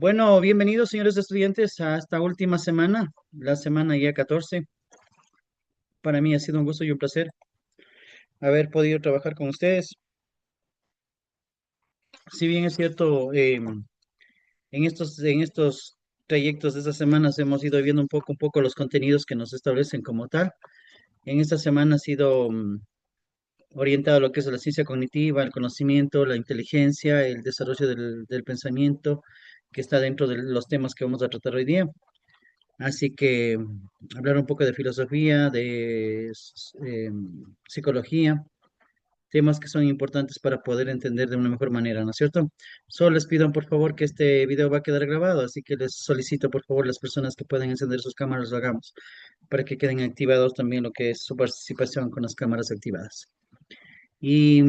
Bueno, bienvenidos, señores estudiantes, a esta última semana, la semana ya 14. Para mí ha sido un gusto y un placer haber podido trabajar con ustedes. Si bien es cierto, en estos trayectos de estas semanas hemos ido viendo un poco los contenidos que nos establecen como tal. En esta semana ha sido orientado a lo que es la ciencia cognitiva, el conocimiento, la inteligencia, el desarrollo del pensamiento, que está dentro de los temas que vamos a tratar hoy día. Así que hablar un poco de filosofía, de psicología, temas que son importantes para poder entender de una mejor manera, ¿no es cierto? Solo les pido por favor que este video va a quedar grabado, así que les solicito por favor las personas que puedan encender sus cámaras lo hagamos, para que queden activados también lo que es su participación con las cámaras activadas. Y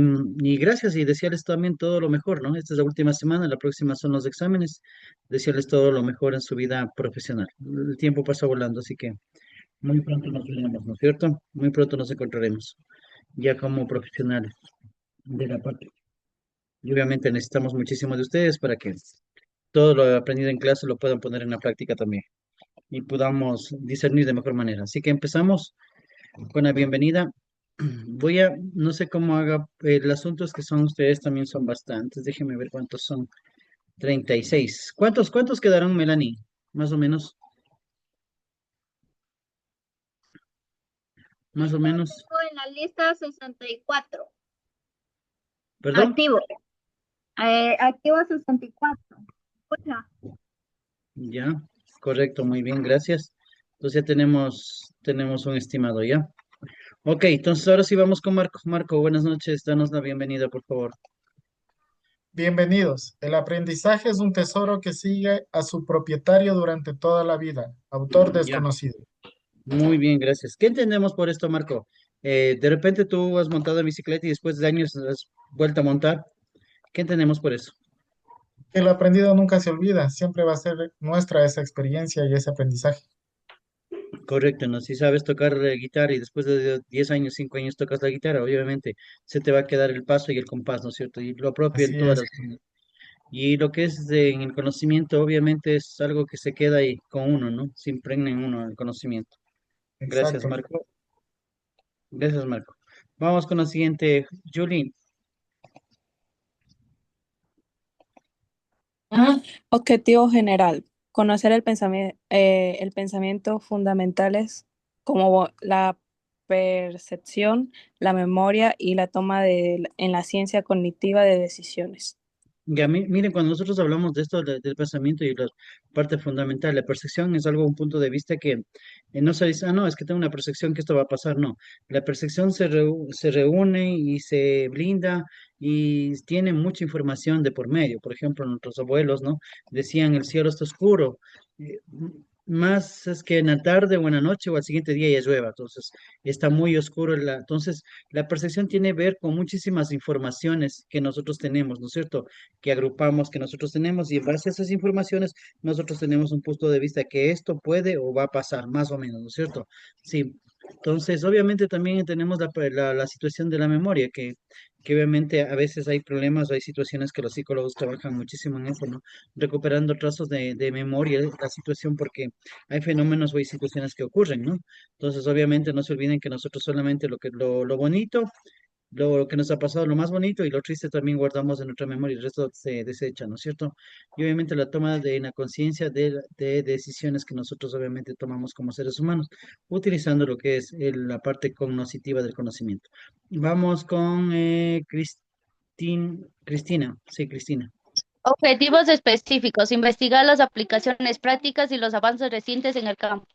gracias y desearles también todo lo mejor, ¿no? Esta es la última semana, la próxima son los exámenes. Desearles todo lo mejor en su vida profesional. El tiempo pasa volando, así que muy pronto nos veremos, ¿no es cierto? Muy pronto nos encontraremos, ya como profesionales de la parte. Y obviamente necesitamos muchísimo de ustedes para que todo lo aprendido en clase lo puedan poner en la práctica también y podamos discernir de mejor manera. Así que empezamos con la bienvenida. No sé cómo haga, el asunto es que son ustedes también son bastantes. Déjenme ver cuántos son. 36. ¿Cuántos quedaron, Melanie? Más o menos, más o menos. Tengo en la lista 64. ¿Perdón? Activo. Activo 64. Escucha. Ya, correcto, muy bien, gracias. Entonces ya tenemos un estimado ya. Ok, entonces ahora sí vamos con Marco. Marco, buenas noches, danos la bienvenida, por favor. Bienvenidos. El aprendizaje es un tesoro que sigue a su propietario durante toda la vida. Autor Ya, desconocido. muy bien, gracias. ¿Qué entendemos por esto, Marco? De repente tú has montado en bicicleta y después de años has vuelto a montar. ¿Qué entendemos por eso? El aprendido nunca se olvida. Siempre va a ser nuestra esa experiencia y ese aprendizaje. Correcto, ¿no? Si sabes tocar guitarra y después de 10 años, 5 años tocas la guitarra, obviamente se te va a quedar el paso y el compás, ¿no es cierto? Y lo propio en Así todas es. las cosas. Y lo que es en el conocimiento, obviamente es algo que se queda ahí con uno, ¿no? Se impregna en uno el conocimiento. Gracias, Exacto. Marco. Gracias, Marco. Vamos con la siguiente, Julie. Objetivo general, conocer el pensamiento fundamentales como la percepción, la memoria y la toma en la ciencia cognitiva de decisiones. Ya, miren, cuando nosotros hablamos de esto del pensamiento y la parte fundamental, la percepción es algo, un punto de vista que no se dice, no, es que tengo una percepción que esto va a pasar, no. La percepción se reúne y se blinda y tiene mucha información de por medio. Por ejemplo, nuestros abuelos, ¿no? Decían, el cielo está oscuro. Más es que en la tarde o en la noche o al siguiente día ya llueva, entonces está muy oscuro. Entonces, la percepción tiene que ver con muchísimas informaciones que nosotros tenemos, ¿no es cierto? Que agrupamos, que nosotros tenemos, y en base a esas informaciones, nosotros tenemos un punto de vista que esto puede o va a pasar, más o menos, ¿no es cierto? Sí. Entonces, obviamente también tenemos la situación de la memoria, que obviamente a veces hay problemas, hay situaciones que los psicólogos trabajan muchísimo en eso, ¿no? Recuperando trazos de memoria, la situación, porque hay fenómenos o hay situaciones que ocurren, ¿no? Entonces, obviamente, no se olviden que nosotros solamente lo bonito, lo que nos ha pasado, lo más bonito y lo triste también guardamos en nuestra memoria, el resto se desecha, ¿no es cierto? Y obviamente la toma de la conciencia de decisiones que nosotros obviamente tomamos como seres humanos, utilizando lo que es la parte cognitiva del conocimiento. Vamos con Cristina, sí, Cristina. Objetivos específicos, investigar las aplicaciones prácticas y los avances recientes en el campo.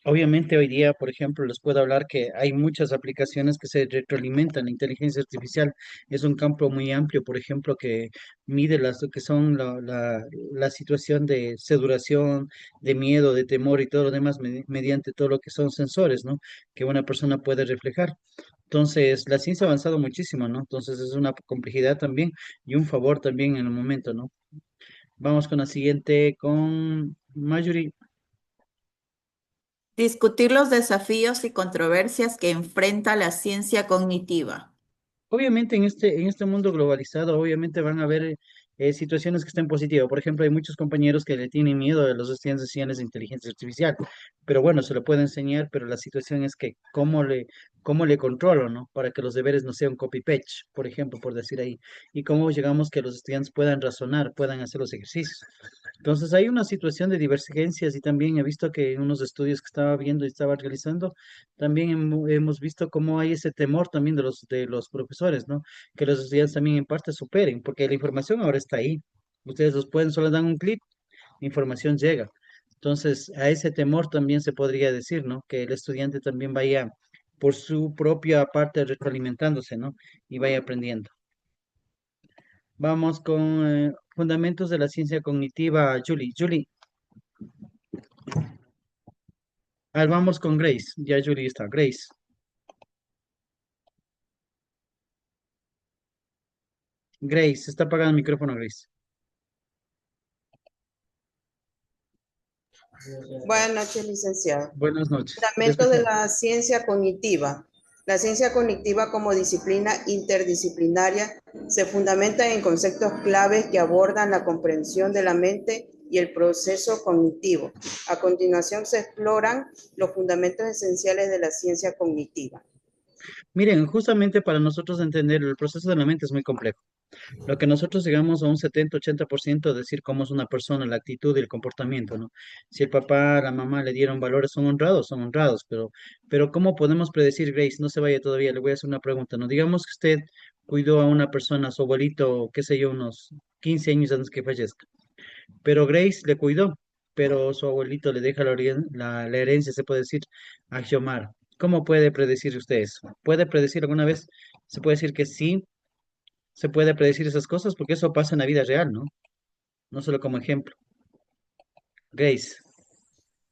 Obviamente hoy día, por ejemplo, les puedo hablar que hay muchas aplicaciones que se retroalimentan. La inteligencia artificial es un campo muy amplio, por ejemplo, que mide lo que son la situación de seduración, de miedo, de temor y todo lo demás mediante todo lo que son sensores, ¿no? Que una persona puede reflejar. Entonces, la ciencia ha avanzado muchísimo, ¿no? Entonces, es una complejidad también y un favor también en el momento, ¿no? Vamos con la siguiente, con Marjorie. Discutir los desafíos y controversias que enfrenta la ciencia cognitiva. Obviamente en este mundo globalizado, obviamente van a haber situaciones que estén positivas. Por ejemplo, hay muchos compañeros que le tienen miedo a los estudiantes de inteligencia artificial, pero bueno, se lo puede enseñar, pero la situación es que cómo le controlo, ¿no? Para que los deberes no sean copy-paste, por ejemplo, por decir ahí, y cómo llegamos que los estudiantes puedan razonar, puedan hacer los ejercicios. Entonces, hay una situación de divergencias y también he visto que en unos estudios que estaba viendo y estaba realizando, también hemos visto cómo hay ese temor también de los profesores, ¿no? Que los estudiantes también en parte superen, porque la información ahora está ahí. Ustedes los pueden, solo dan un clic, la información llega. Entonces, a ese temor también se podría decir, ¿no? Que el estudiante también vaya por su propia parte retroalimentándose, ¿no? Y vaya aprendiendo. Vamos con fundamentos de la ciencia cognitiva, Julie. Julie, vamos con Grace. Ya Julie está. Grace. Grace, está apagado el micrófono, Grace. Buenas noches, licenciado. Buenas noches. Le Fundamentos de escuchamos. la ciencia cognitiva. La ciencia cognitiva como disciplina interdisciplinaria se fundamenta en conceptos claves que abordan la comprensión de la mente y el proceso cognitivo. A continuación se exploran los fundamentos esenciales de la ciencia cognitiva. Miren, justamente para nosotros entender el proceso de la mente es muy complejo. Lo que nosotros llegamos a un 70-80% de decir cómo es una persona, la actitud y el comportamiento, ¿no? Si el papá, la mamá le dieron valores, son honrados, pero ¿cómo podemos predecir, Grace? No se vaya todavía, le voy a hacer una pregunta, ¿no? Digamos que usted cuidó a una persona, a su abuelito, qué sé yo, unos 15 años antes que fallezca, pero Grace le cuidó, pero su abuelito le deja la herencia, se puede decir, a Xiomara. ¿Cómo puede predecir usted eso? ¿Puede predecir alguna vez? Se puede decir que sí, se puede predecir esas cosas porque eso pasa en la vida real, ¿no? No solo como ejemplo. Grace,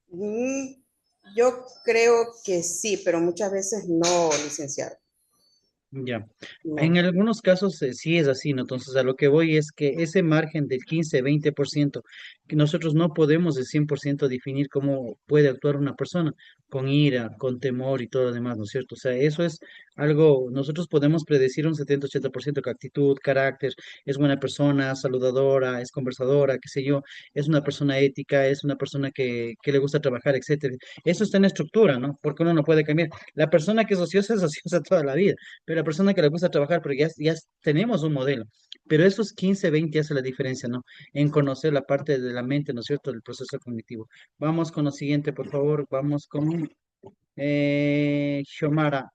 Mm, Yo creo que sí, pero muchas veces no, licenciado. ya. En No. algunos casos sí es así, ¿no? Entonces a lo que voy es que ese margen del 15-20% que nosotros no podemos de 100% definir cómo puede actuar una persona con ira, con temor y todo lo demás, ¿no es cierto? O sea, eso es algo, nosotros podemos predecir un 70-80% que actitud, carácter, es buena persona, saludadora, es conversadora, qué sé yo, es una persona ética, es una persona que le gusta trabajar, etcétera. Eso está en la estructura, ¿no? Porque uno no puede cambiar. La persona que es ociosa toda la vida, pero la persona que le gusta trabajar, porque ya tenemos un modelo. Pero esos 15-20 hace la diferencia, ¿no? En conocer la parte de la mente, ¿no es cierto?, del proceso cognitivo. Vamos con lo siguiente, por favor. Vamos con Xiomara.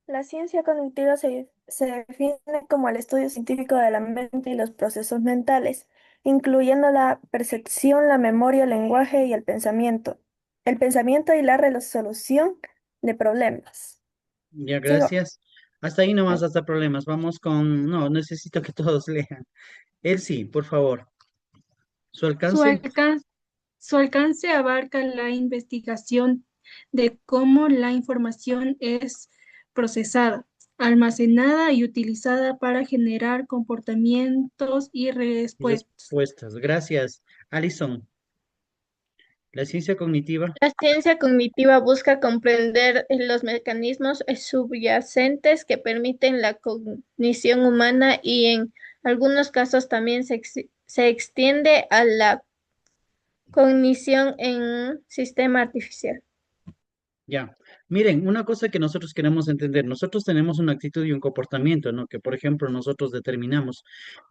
La ciencia cognitiva se define como el estudio científico de la mente y los procesos mentales, incluyendo la percepción, la memoria, el lenguaje y el pensamiento. El pensamiento y la resolución de problemas. Ya, Sigo. gracias. Hasta ahí nomás, hasta problemas. Vamos con, no, necesito que todos lean. Él sí, por favor. Su Su alcance. alcance, su alcance abarca la investigación de cómo la información es procesada, almacenada y utilizada para generar comportamientos y respuestas. Respuestas. Gracias. Alison, la ciencia cognitiva. La ciencia cognitiva busca comprender los mecanismos subyacentes que permiten la cognición humana y en algunos casos también se extiende a la cognición en un sistema artificial. Ya, miren, una cosa que nosotros queremos entender, nosotros tenemos una actitud y un comportamiento, ¿no? Que por ejemplo nosotros determinamos,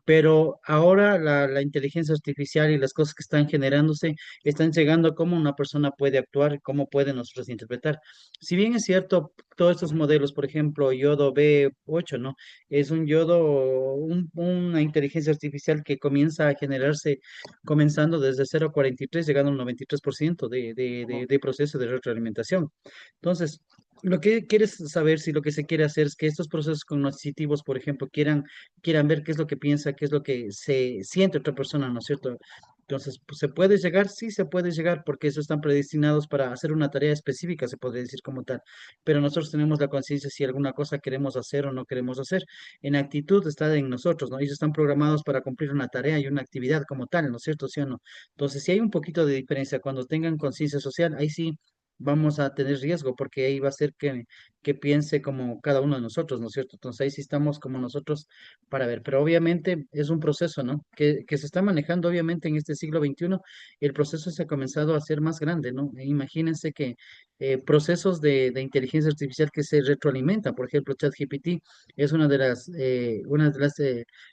pero ahora la inteligencia artificial y las cosas que están generándose están llegando a cómo una persona puede actuar, cómo puede nosotros interpretar. Si bien es cierto, todos estos modelos, por ejemplo, Yodo B8, ¿no? Es un Yodo, una inteligencia artificial que comienza a generarse comenzando desde 0,43, llegando al 93% de proceso de retroalimentación. Entonces, lo que quieres saber, si lo que se quiere hacer es que estos procesos cognitivos, por ejemplo, quieran ver qué es lo que piensa, qué es lo que se siente otra persona, ¿no es cierto? Entonces, pues, ¿se puede llegar? Sí, se puede llegar, porque eso están predestinados para hacer una tarea específica, se podría decir como tal. Pero nosotros tenemos la conciencia si alguna cosa queremos hacer o no queremos hacer. En actitud está en nosotros, ¿no? Ellos están programados para cumplir una tarea y una actividad como tal, ¿no es cierto? ¿Sí o no? Entonces, si hay un poquito de diferencia, cuando tengan conciencia social, ahí sí vamos a tener riesgo porque ahí va a ser que que piense como cada uno de nosotros, ¿no es cierto? Entonces ahí sí estamos como nosotros para ver, pero obviamente es un proceso, ¿no? Que se está manejando obviamente en este siglo XXI, el proceso se ha comenzado a hacer más grande, ¿no? E imagínense que procesos de inteligencia artificial que se retroalimentan, por ejemplo, ChatGPT es una de las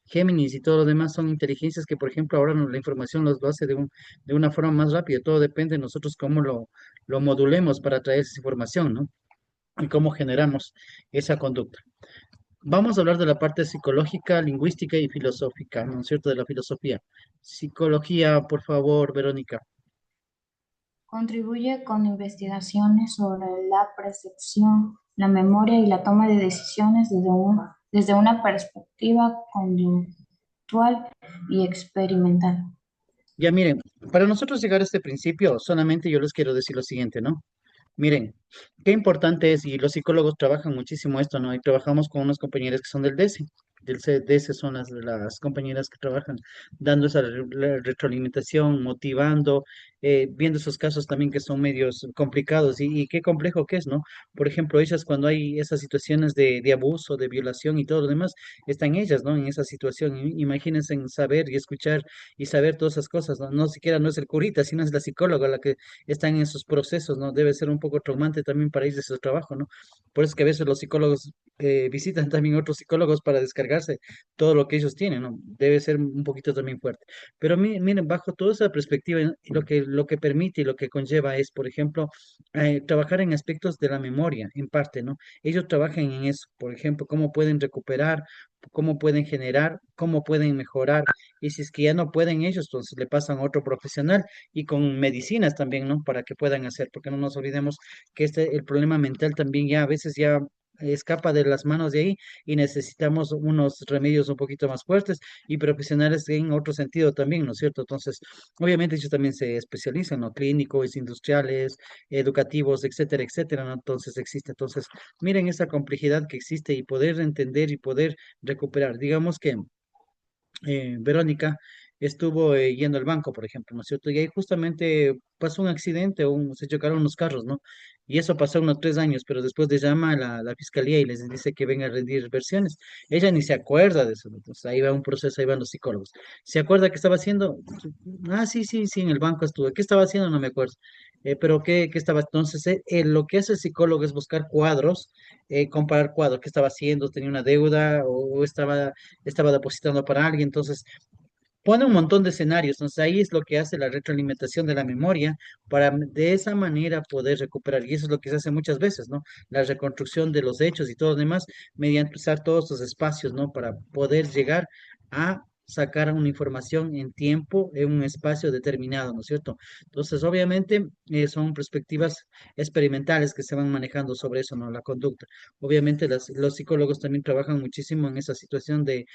Géminis y todo lo demás son inteligencias que, por ejemplo, ahora la información lo hace de una forma más rápida. Todo depende de nosotros cómo lo modulemos para traer esa información, ¿no? Y cómo generamos esa conducta. Vamos a hablar de la parte psicológica, lingüística y filosófica, ¿no es cierto? De la filosofía. Psicología, por favor, Verónica. Contribuye con investigaciones sobre la percepción, la memoria y la toma de decisiones desde una perspectiva conductual y experimental. Ya miren, para nosotros llegar a este principio, solamente yo les quiero decir lo siguiente, ¿no? Miren, qué importante es, y los psicólogos trabajan muchísimo esto, ¿no? Y trabajamos con unas compañeras que son del DESI. DESI son las compañeras que trabajan dando esa retroalimentación, motivando, viendo esos casos también que son medios complicados y qué complejo que es, ¿no? Por ejemplo, ellas cuando hay esas situaciones de abuso, de violación y todo lo demás, están ellas, ¿no? En esa situación. Imagínense en saber y escuchar y saber todas esas cosas, ¿no? No siquiera no es el curita, sino es la psicóloga la que están en esos procesos, ¿no? Debe ser un poco traumante también para ellos ese trabajo, ¿no? Por eso es que a veces los psicólogos visitan también otros psicólogos para descargarse todo lo que ellos tienen, ¿no? Debe ser un poquito también fuerte. Pero miren, bajo toda esa perspectiva, lo que permite y lo que conlleva es, por ejemplo, trabajar en aspectos de la memoria, en parte, ¿no? Ellos trabajan en eso, por ejemplo, cómo pueden recuperar, cómo pueden generar, cómo pueden mejorar, y si es que ya no pueden ellos, entonces le pasan a otro profesional y con medicinas también, ¿no? Para que puedan hacer, porque no nos olvidemos que el problema mental también ya a veces ya escapa de las manos de ahí y necesitamos unos remedios un poquito más fuertes y profesionales en otro sentido también, ¿no es cierto? Entonces, obviamente ellos también se especializan, ¿no? Clínicos, industriales, educativos, etcétera, etcétera, ¿no? Entonces existe. Entonces, miren esa complejidad que existe y poder entender y poder recuperar. Digamos que Verónica estuvo yendo al banco, por ejemplo, ¿no es cierto? Y ahí justamente pasó un accidente, se chocaron unos carros, ¿no? Y eso pasó unos 3 años, pero después le llama a la fiscalía y les dice que venga a rendir versiones. Ella ni se acuerda de eso, ¿no? Entonces ahí va un proceso, ahí van los psicólogos. ¿Se acuerda qué estaba haciendo? Ah, sí, sí, sí, en el banco estuve. ¿Qué estaba haciendo? No me acuerdo. Pero ¿qué estaba? Entonces, lo que hace el psicólogo es buscar cuadros, comparar cuadros, qué estaba haciendo, tenía una deuda o estaba depositando para alguien. Entonces, pone un montón de escenarios, entonces ahí es lo que hace la retroalimentación de la memoria para de esa manera poder recuperar, y eso es lo que se hace muchas veces, ¿no? La reconstrucción de los hechos y todo lo demás, mediante usar todos estos espacios, ¿no? Para poder llegar a sacar una información en tiempo, en un espacio determinado, ¿no es cierto? Entonces, obviamente, son perspectivas experimentales que se van manejando sobre eso, ¿no? La conducta. Obviamente, los psicólogos también trabajan muchísimo en esa situación de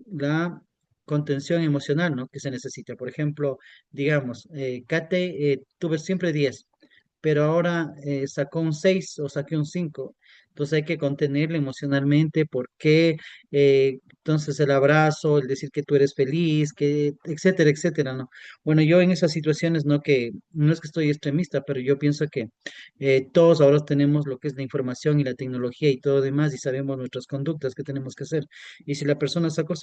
la contención emocional, ¿no? Que se necesita. Por ejemplo, digamos, Kate tuve siempre 10, pero ahora sacó un 6 o saqué un 5. Entonces hay que contenerle emocionalmente, porque entonces el abrazo, el decir que tú eres feliz, que etcétera, etcétera, ¿no? Bueno, yo en esas situaciones no es que estoy extremista, pero yo pienso que todos ahora tenemos lo que es la información y la tecnología y todo demás y sabemos nuestras conductas que tenemos que hacer. Y si la persona sacó,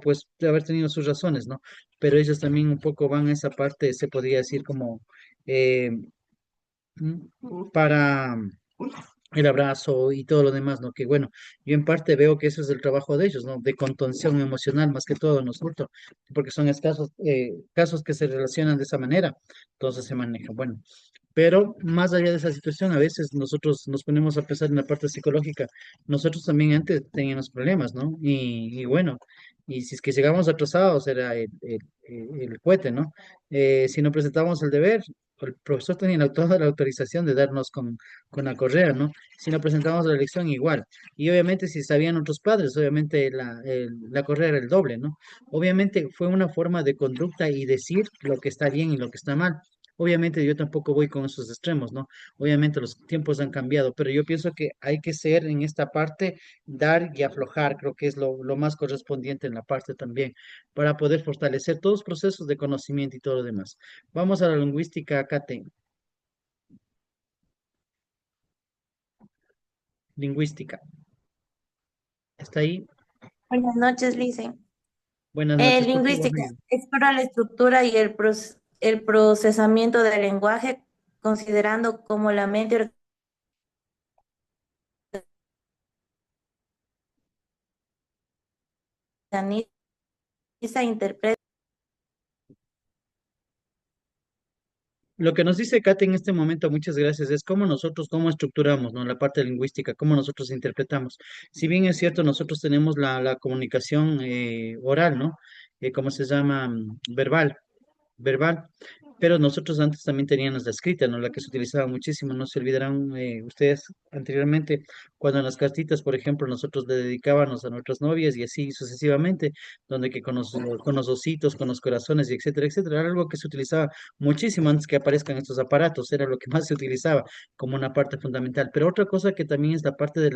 pues de haber tenido sus razones, ¿no? Pero ellos también un poco van a esa parte, se podría decir como eh, para el abrazo y todo lo demás, ¿no? Que bueno, yo en parte veo que eso es el trabajo de ellos, ¿no? De contención emocional más que todo, ¿no es cierto? Porque son escasos casos que se relacionan de esa manera, entonces se maneja. Bueno, pero más allá de esa situación, a veces nosotros nos ponemos a pensar en la parte psicológica. Nosotros también antes teníamos problemas, ¿no? Y bueno, y si es que llegamos atrasados, era el cohete, ¿no? Si no presentábamos el deber, el profesor tenía toda la autorización de darnos con la correa, ¿no? Si no presentábamos la lección, igual. Y obviamente, si sabían otros padres, obviamente la correa era el doble, ¿no? Obviamente fue una forma de conducta y decir lo que está bien y lo que está mal. Obviamente yo tampoco voy con esos extremos, ¿no? Obviamente los tiempos han cambiado, pero yo pienso que hay que ser en esta parte, dar y aflojar, creo que es lo más correspondiente en la parte también, para poder fortalecer todos los procesos de conocimiento y todo lo demás. Vamos a la lingüística, Kate. Lingüística. ¿Está ahí? Buenas noches, Licen. Buenas noches, ¿por qué Lingüística Borrego? explora la estructura y el procesamiento del lenguaje, considerando cómo la mente organiza, interpreta. Lo que nos dice Kate en este momento, muchas gracias, es cómo nosotros, cómo estructuramos, ¿no? La parte lingüística, cómo nosotros interpretamos. Si bien es cierto, nosotros tenemos la comunicación oral, ¿no? ¿Cómo se llama? Verbal, pero nosotros antes también teníamos la escrita, ¿no? La que se utilizaba muchísimo, no se olvidarán ustedes anteriormente, cuando en las cartitas, por ejemplo, nosotros le dedicábamos a nuestras novias y así sucesivamente, donde que con los ositos, con los corazones y etcétera, etcétera, era algo que se utilizaba muchísimo antes que aparezcan estos aparatos, era lo que más se utilizaba como una parte fundamental. Pero otra cosa que también es la parte de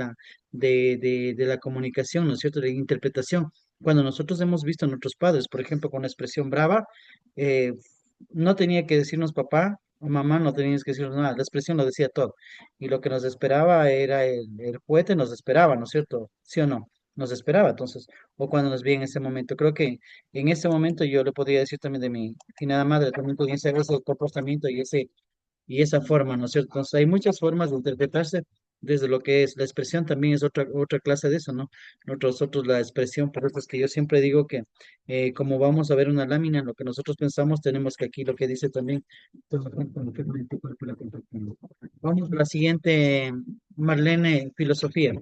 la comunicación, ¿no es cierto?, de interpretación. Cuando nosotros hemos visto a nuestros padres, por ejemplo, con la expresión brava, eh, no tenía que decirnos papá o mamá, no tenías que decirnos nada, la expresión lo decía todo. Y lo que nos esperaba era el juguete, nos esperaba, ¿no es cierto? ¿Sí o no? Nos esperaba, entonces, o cuando nos vi en ese momento. Creo que en ese momento yo le podría decir también de mi finada madre, también podía ser ese comportamiento y esa forma, ¿no es cierto? Entonces, hay muchas formas de interpretarse desde lo que es la expresión, también es otra clase de eso, ¿no? Nosotros la expresión, por eso es que yo siempre digo que como vamos a ver una lámina, lo que nosotros pensamos, tenemos que aquí lo que dice también. Vamos a la siguiente, Marlene, filosofía.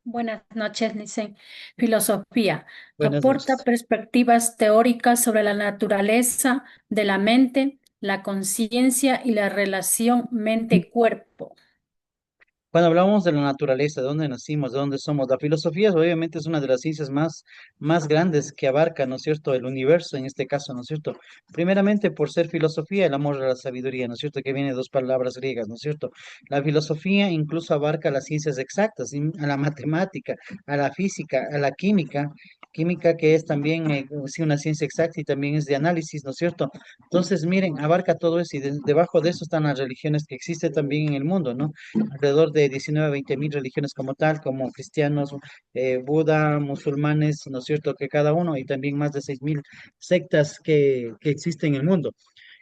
Buenas noches, Licen. Filosofía. Buenas Aporta noches. perspectivas teóricas sobre la naturaleza de la mente, la conciencia y la relación mente-cuerpo. Cuando hablamos de la naturaleza, de dónde nacimos, de dónde somos, la filosofía obviamente es una de las ciencias más grandes que abarca, ¿no es cierto?, el universo en este caso, ¿no es cierto? Primeramente por ser filosofía, el amor a la sabiduría, ¿no es cierto?, que viene de dos palabras griegas, ¿no es cierto? La filosofía incluso abarca las ciencias exactas, a la matemática, a la física, a la química que es también sí, una ciencia exacta y también es de análisis, ¿no es cierto? Entonces, miren, abarca todo eso y debajo de eso están las religiones que existen también en el mundo, ¿no? Alrededor de 19 a 20 mil religiones como tal, como cristianos, Buda, musulmanes, ¿no es cierto?, que cada uno, y también más de 6.000 sectas que existen en el mundo.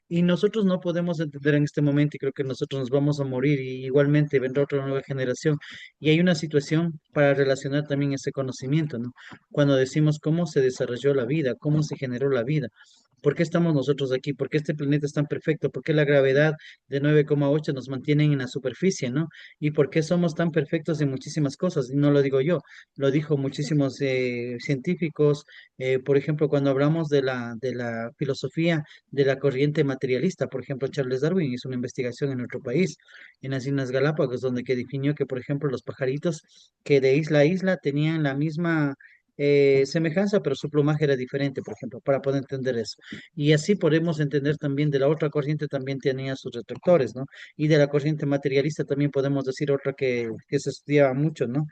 Y nosotros no podemos entender en este momento, y creo que nosotros nos vamos a morir, y igualmente vendrá otra nueva generación. Y hay una situación para relacionar también ese conocimiento, ¿no? Cuando decimos cómo se desarrolló la vida, cómo se generó la vida. ¿Por qué estamos nosotros aquí? ¿Por qué este planeta es tan perfecto? ¿Por qué la gravedad de 9,8 nos mantiene en la superficie, ¿no? ¿Y por qué somos tan perfectos en muchísimas cosas? Y no lo digo yo, lo dijo muchísimos científicos. Por ejemplo, cuando hablamos de la filosofía de la corriente materialista, por ejemplo, Charles Darwin hizo una investigación en nuestro país, en las Islas Galápagos, donde que definió que, por ejemplo, los pajaritos que de isla a isla tenían la misma semejanza, pero su plumaje era diferente, por ejemplo, para poder entender eso. Y así podemos entender también de la otra corriente también tenía sus retractores, ¿no? Y de la corriente materialista también podemos decir otra que se estudiaba mucho, ¿no?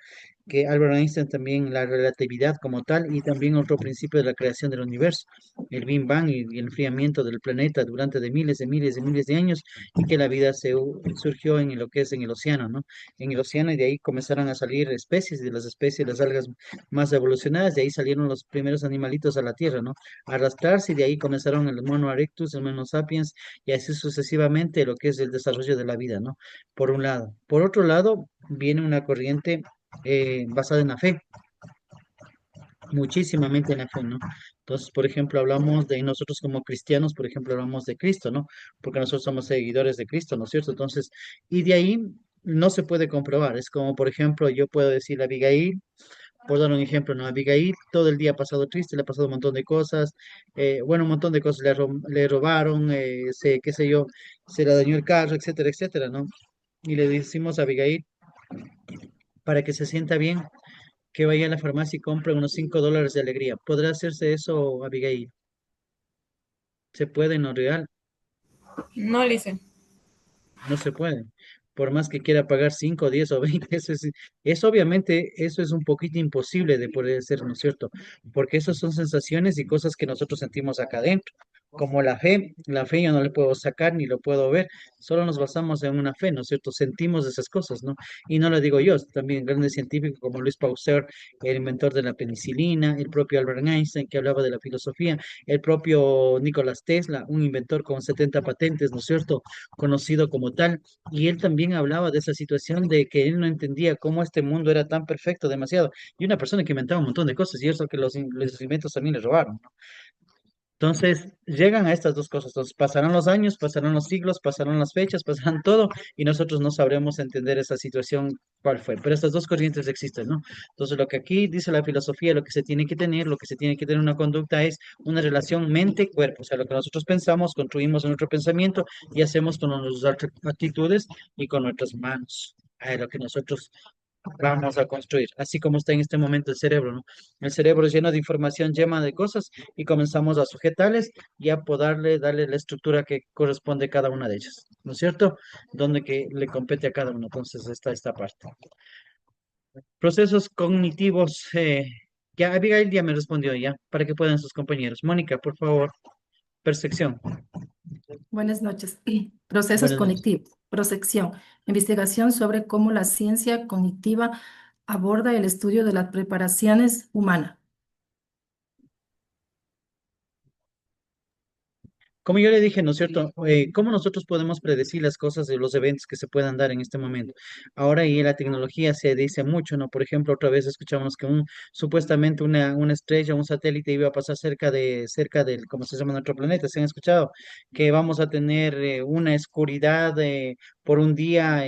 Que Albert Einstein también la relatividad como tal y también otro principio de la creación del universo, el Big Bang y el enfriamiento del planeta durante de miles de años y que la vida surgió en lo que es en el océano, ¿no? En el océano y de ahí comenzaron a salir especies, de las especies, las algas más evolucionadas, de ahí salieron los primeros animalitos a la Tierra, ¿no? A arrastrarse y de ahí comenzaron el Mono erectus, el Mono sapiens y así sucesivamente lo que es el desarrollo de la vida, ¿no? Por un lado. Por otro lado, viene una corriente basada en la fe, muchísimamente en la fe, ¿no? Entonces, por ejemplo, hablamos de nosotros como cristianos, por ejemplo, hablamos de Cristo, ¿no? Porque nosotros somos seguidores de Cristo, ¿no es cierto? Entonces, y de ahí no se puede comprobar. Es como, por ejemplo, yo puedo decir a Abigail, por dar un ejemplo, ¿no? Abigail todo el día ha pasado triste, le ha pasado un montón de cosas, bueno, un montón de cosas, le robaron, qué sé yo, se le dañó el carro, etcétera, etcétera, ¿no? Y le decimos a Abigail, para que se sienta bien, que vaya a la farmacia y compre unos $5 de alegría. ¿Podrá hacerse eso, Abigail? ¿Se puede en lo real? No, Licen. No se puede. Por más que quiera pagar 5, 10 o 20, eso obviamente, eso es un poquito imposible de poder ser, ¿no es cierto? Porque eso son sensaciones y cosas que nosotros sentimos acá adentro. Como la fe yo no le puedo sacar ni lo puedo ver, solo nos basamos en una fe, ¿no es cierto? Sentimos esas cosas, ¿no? Y no lo digo yo, también grandes científicos como Luis Pasteur, el inventor de la penicilina, el propio Albert Einstein, que hablaba de la filosofía, el propio Nikola Tesla, un inventor con 70 patentes, ¿no es cierto? Conocido como tal, y él también hablaba de esa situación de que él no entendía cómo este mundo era tan perfecto, demasiado, y una persona que inventaba un montón de cosas, y eso que los inventos también le robaron, ¿no? Entonces, llegan a estas dos cosas. Entonces, pasarán los años, pasarán los siglos, pasarán las fechas, pasarán todo, y nosotros no sabremos entender esa situación cuál fue. Pero estas dos corrientes existen, ¿no? Entonces, lo que aquí dice la filosofía, lo que se tiene que tener, lo que se tiene que tener una conducta es una relación mente-cuerpo. O sea, lo que nosotros pensamos, construimos en nuestro pensamiento y hacemos con nuestras actitudes y con nuestras manos. Lo que nosotros vamos a construir, así como está en este momento el cerebro, ¿no? El cerebro es lleno de información, llena de cosas y comenzamos a sujetarles y a poderle darle la estructura que corresponde a cada una de ellas, ¿no es cierto? Donde que le compete a cada uno. Entonces está esta parte. Procesos cognitivos, ya Abigail ya me respondió ya, para que puedan sus compañeros. Mónica, por favor, percepción. Buenas noches. Procesos Buenas noches. cognitivos. Prospección. Investigación sobre cómo la ciencia cognitiva aborda el estudio de las preparaciones humanas. Como yo le dije, ¿no es cierto? ¿Cómo nosotros podemos predecir las cosas de los eventos que se puedan dar en este momento? Ahora y la tecnología se dice mucho, ¿no? Por ejemplo, otra vez escuchamos que supuestamente una estrella, un satélite iba a pasar cerca del, ¿cómo se llama nuestro planeta? ¿Se han escuchado? Que vamos a tener una oscuridad por un día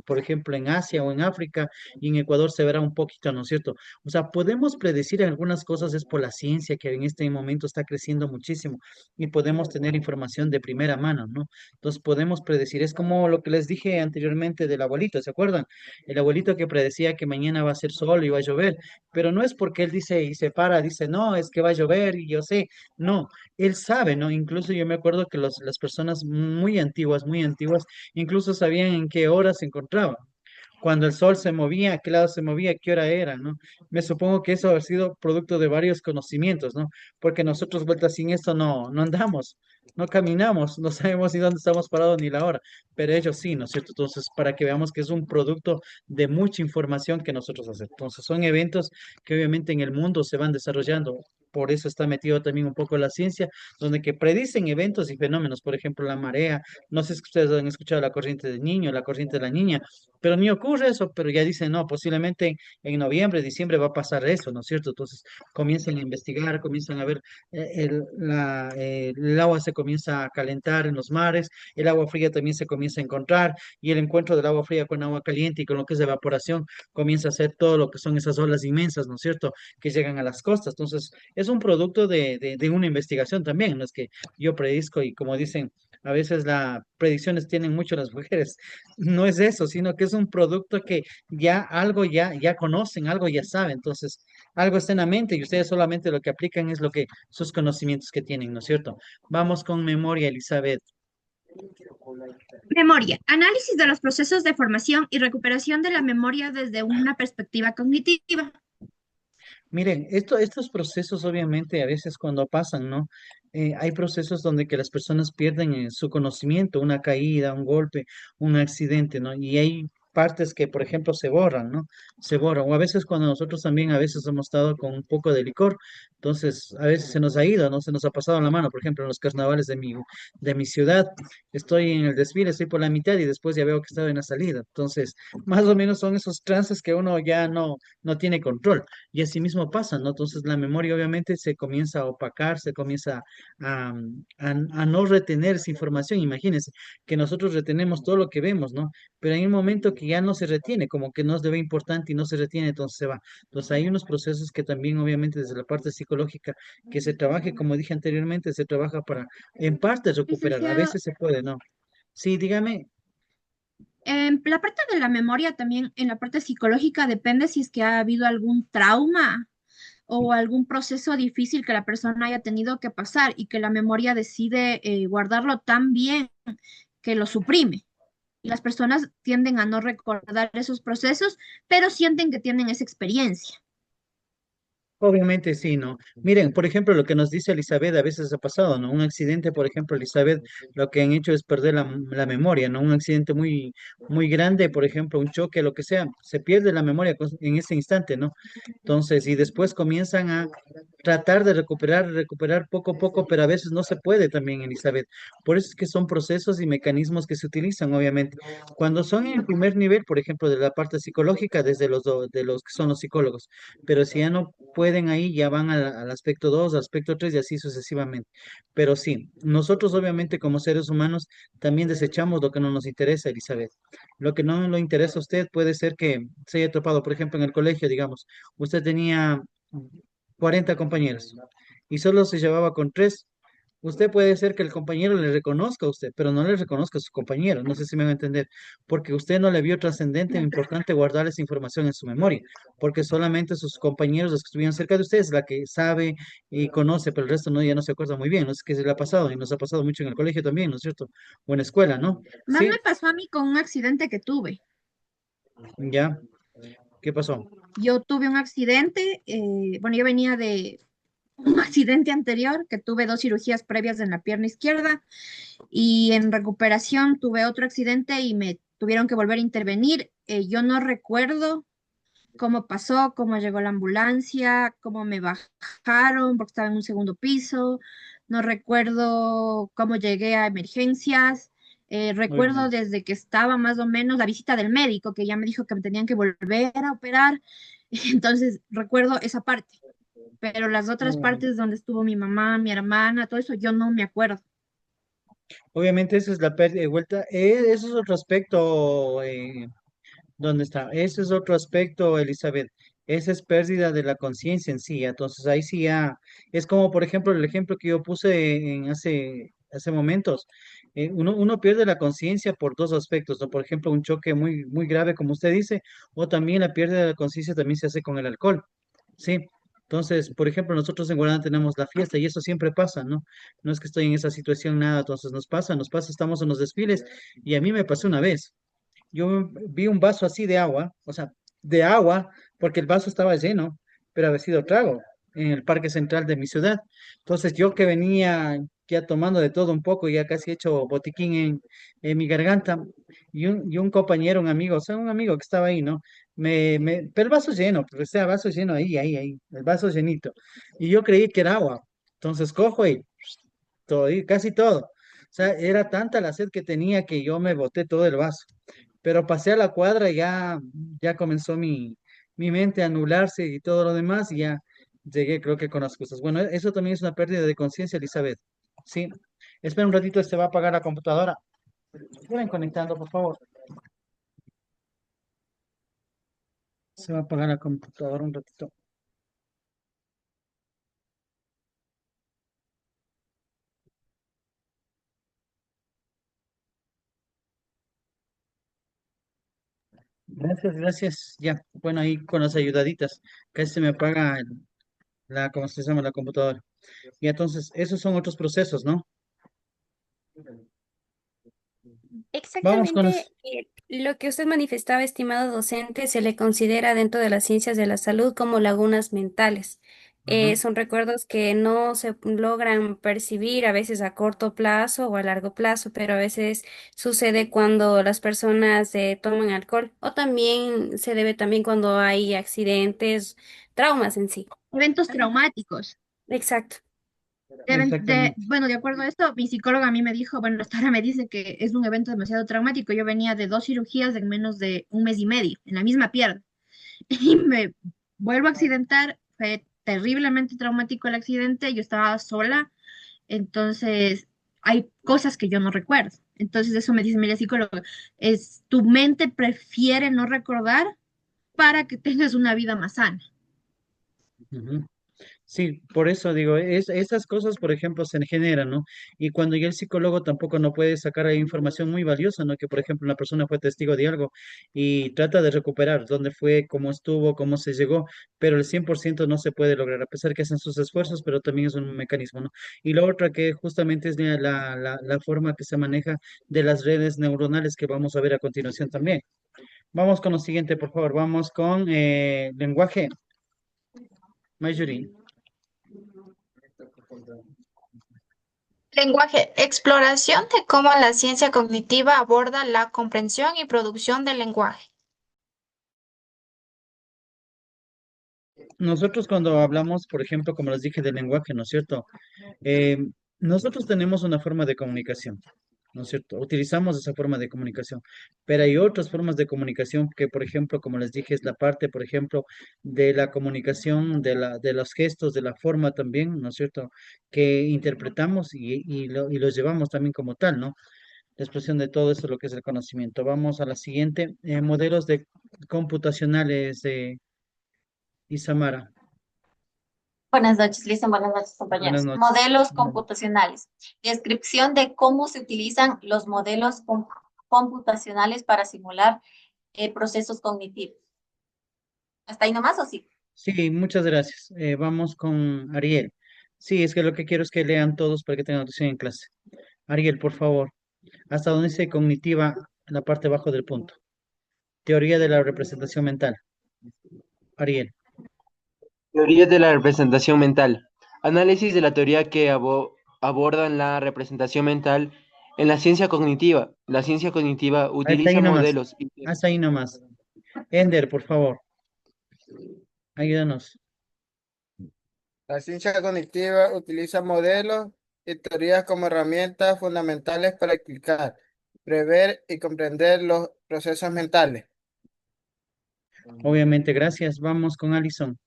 por ejemplo, en Asia o en África, y en Ecuador se verá un poquito, ¿no es cierto? O sea, podemos predecir algunas cosas, es por la ciencia que en este momento está creciendo muchísimo y podemos tener información de primera mano, ¿no? Entonces podemos predecir, es como lo que les dije anteriormente del abuelito, ¿se acuerdan? El abuelito que predecía que mañana va a ser sol y va a llover, pero no es porque él dice y se para, dice, no, es que va a llover y yo sé, no, él sabe, ¿no? Incluso yo me acuerdo que las personas muy antiguas, incluso sabían en qué hora se encontraban. Cuando el sol se movía, a qué lado se movía, qué hora era, ¿no? Me supongo que eso ha sido producto de varios conocimientos, ¿no? Porque nosotros vueltas sin esto no andamos, no caminamos, no sabemos ni dónde estamos parados ni la hora, pero ellos sí, ¿no es cierto? Entonces, para que veamos que es un producto de mucha información que nosotros hacemos. Entonces, son eventos que obviamente en el mundo se van desarrollando. Por eso está metido también un poco la ciencia, donde que predicen eventos y fenómenos, por ejemplo, la marea. No sé si ustedes han escuchado la corriente del niño, la corriente de la niña, pero ni ocurre eso, pero ya dicen, no, posiblemente en noviembre, diciembre va a pasar eso, ¿no es cierto? Entonces comienzan a investigar, comienzan a ver, el agua se comienza a calentar en los mares, el agua fría también se comienza a encontrar, y el encuentro del agua fría con agua caliente y con lo que es evaporación comienza a hacer todo lo que son esas olas inmensas, ¿no es cierto?, que llegan a las costas. Entonces es un producto de una investigación también, no es que yo predizco y como dicen, a veces las predicciones tienen mucho las mujeres. No es eso, sino que es un producto que ya algo ya conocen, algo ya saben. Entonces, algo está en la mente y ustedes solamente lo que aplican es lo que sus conocimientos que tienen, ¿no es cierto? Vamos con memoria, Elizabeth. Memoria. Análisis de los procesos de formación y recuperación de la memoria desde una perspectiva cognitiva. Miren, estos procesos obviamente a veces cuando pasan, ¿no? Hay procesos donde que las personas pierden su conocimiento, una caída, un golpe, un accidente, ¿no? Y hay partes que, por ejemplo, se borran, ¿no? Se borran. O a veces cuando nosotros también a veces hemos estado con un poco de licor, entonces a veces se nos ha ido, ¿no? Se nos ha pasado la mano, por ejemplo, en los carnavales de mi ciudad. Estoy en el desfile, estoy por la mitad y después ya veo que estaba en la salida. Entonces, más o menos son esos trances que uno ya no tiene control. Y así mismo pasa, ¿no? Entonces la memoria obviamente se comienza a opacar, se comienza a no retener esa información. Imagínense que nosotros retenemos todo lo que vemos, ¿no? Pero hay un momento que ya no se retiene, como que no es de ve importante y no se retiene, entonces se va. Entonces hay unos procesos que también obviamente desde la parte psicológica que se trabaje, como dije anteriormente, se trabaja para en parte recuperar. A Licenciado, veces se puede, ¿no? Sí, dígame. en la parte de la memoria también, en la parte psicológica, depende si es que ha habido algún trauma o algún proceso difícil que la persona haya tenido que pasar y que la memoria decide guardarlo tan bien que lo suprime. Y las personas tienden a no recordar esos procesos, pero sienten que tienen esa experiencia. Obviamente sí, ¿no? Miren, por ejemplo, lo que nos dice Elizabeth a veces ha pasado, ¿no? Un accidente, por ejemplo, Elizabeth, lo que han hecho es perder la memoria, ¿no? Un accidente muy, muy grande, por ejemplo, un choque, lo que sea, se pierde la memoria en ese instante, ¿no? Entonces, y después comienzan a tratar de recuperar poco a poco, pero a veces no se puede también, Elizabeth. Por eso es que son procesos y mecanismos que se utilizan, obviamente. Cuando son en el primer nivel, por ejemplo, de la parte psicológica, desde de los que son los psicólogos, pero si ya no pueden ahí, ya van al aspecto 2, al aspecto 3 y así sucesivamente. Pero sí, nosotros obviamente como seres humanos también desechamos lo que no nos interesa, Elizabeth. Lo que no le interesa a usted puede ser que se haya topado, por ejemplo, en el colegio, digamos, usted tenía 40 compañeros y solo se llevaba con 3. Usted puede ser que el compañero le reconozca a usted, pero no le reconozca a su compañero. No sé si me va a entender, porque usted no le vio trascendente o importante guardar esa información en su memoria, porque solamente sus compañeros, los que estuvieron cerca de usted, es la que sabe y conoce, pero el resto no, ya no se acuerda muy bien. No sé qué se le ha pasado y nos ha pasado mucho en el colegio también, ¿no es cierto? O en la escuela, ¿no? Más Sí, me pasó a mí con un accidente que tuve. ya. ¿Qué pasó? Yo tuve un accidente, bueno, yo venía de un accidente anterior, que tuve 2 cirugías previas en la pierna izquierda y en recuperación tuve otro accidente y me tuvieron que volver a intervenir. Yo no recuerdo cómo pasó, cómo llegó la ambulancia, cómo me bajaron porque estaba en un segundo piso. No recuerdo cómo llegué a emergencias. Recuerdo Obviamente. desde que estaba más o menos la visita del médico, que ya me dijo que me tenían que volver a operar. Entonces recuerdo esa parte, pero las otras Obviamente. partes donde estuvo mi mamá, mi hermana, todo eso, yo no me acuerdo. Obviamente esa es la pérdida de vuelta. Eso es otro aspecto. ¿Dónde está? Ese es otro aspecto, Elizabeth. Esa es pérdida de la conciencia en sí. Entonces ahí sí ya es como, por ejemplo, el ejemplo que yo puse en hace momentos. Uno pierde la conciencia por dos aspectos, ¿no? Por ejemplo, un choque muy, muy grave, como usted dice, o también la pérdida de la conciencia también se hace con el alcohol. Sí. Entonces, por ejemplo, nosotros en Guarana tenemos la fiesta y eso siempre pasa, ¿no? No es que estoy en esa situación, nada, entonces nos pasa, estamos en los desfiles y a mí me pasó una vez. Yo vi un vaso así de agua, o sea, de agua, porque el vaso estaba lleno, pero había sido trago en el parque central de mi ciudad. Entonces yo que venía ya tomando de todo un poco, ya casi hecho botiquín en mi garganta, y un compañero, un amigo, o sea, un amigo que estaba ahí, ¿no? Pero el vaso lleno, pero sea, vaso lleno ahí, el vaso llenito. Y yo creí que era agua. Entonces cojo y todo, y casi todo. O sea, era tanta la sed que tenía que yo me boté todo el vaso, pero pasé a la cuadra y ya comenzó mi mente a anularse y todo lo demás y ya llegué creo que con las cosas. Bueno, eso también es una pérdida de conciencia, Elizabeth. Sí. Espera un ratito, se va a apagar la computadora. Vayan conectando, por favor. Se va a apagar la computadora un ratito. Gracias, gracias. Ya, bueno, ahí con las ayudaditas. Casi se me apaga ¿cómo se llama? La computadora. Y entonces, esos son otros procesos, ¿no? Vamos con Exactamente, los... lo que usted manifestaba, estimado docente, se le considera dentro de las ciencias de la salud como lagunas mentales. Ajá. Son recuerdos que no se logran percibir a veces a corto plazo o a largo plazo, pero a veces sucede cuando las personas toman alcohol o también se debe también cuando hay accidentes, traumas en sí. Eventos traumáticos. Exacto. Exactamente. Bueno, de acuerdo a esto, mi psicóloga a mí me dijo, bueno, hasta ahora me dice que es un evento demasiado traumático. Yo venía de 2 cirugías en menos de un mes y medio, en la misma pierna, y me vuelvo a accidentar. Fue terriblemente traumático el accidente. Yo estaba sola, entonces hay cosas que yo no recuerdo. Entonces eso me dice mi psicóloga, es tu mente prefiere no recordar para que tengas una vida más sana. Ujú. Sí, por eso digo, esas cosas, por ejemplo, se generan, ¿no? Y cuando ya el psicólogo tampoco no puede sacar ahí información muy valiosa, ¿no? Que, por ejemplo, una persona fue testigo de algo y trata de recuperar dónde fue, cómo estuvo, cómo se llegó, pero el 100% no se puede lograr, a pesar que hacen sus esfuerzos, pero también es un mecanismo, ¿no? Y lo otro que justamente es la forma que se maneja de las redes neuronales que vamos a ver a continuación también. Vamos con lo siguiente, por favor, vamos con lenguaje. Mayuri. Lenguaje, exploración de cómo la ciencia cognitiva aborda la comprensión y producción del lenguaje. Nosotros cuando hablamos, por ejemplo, como les dije, del lenguaje, ¿no es cierto? Eh, nosotros tenemos una forma de comunicación, ¿no es cierto? Utilizamos esa forma de comunicación, pero hay otras formas de comunicación que, por ejemplo, como les dije, es la parte, por ejemplo, de la comunicación, de los gestos, de la forma también, ¿no es cierto? Que interpretamos y los llevamos también como tal, ¿no? La expresión de todo eso, lo que es el conocimiento. Vamos a la siguiente, modelos de computacionales de Isamara. Buenas noches, Lisa. Buenas noches, Buenas compañeros. noches. Modelos computacionales. Descripción de cómo se utilizan los modelos computacionales para simular procesos cognitivos. ¿Hasta ahí nomás o sí? Sí, muchas gracias. Vamos con Ariel. Sí, es que lo que quiero es que lean todos para que tengan atención en clase. Ariel, por favor. ¿Hasta dónde dice cognitiva en la parte abajo del punto? Teoría de la representación mental. Ariel. Teoría de la representación mental. Análisis de la teoría que abordan la representación mental en la ciencia cognitiva. La ciencia cognitiva Hasta ahí utiliza nomás. modelos. Hasta ahí nomás. Ender, por favor. Ayúdanos. La ciencia cognitiva utiliza modelos y teorías como herramientas fundamentales para explicar, prever y comprender los procesos mentales. Obviamente, gracias. Vamos con Alison.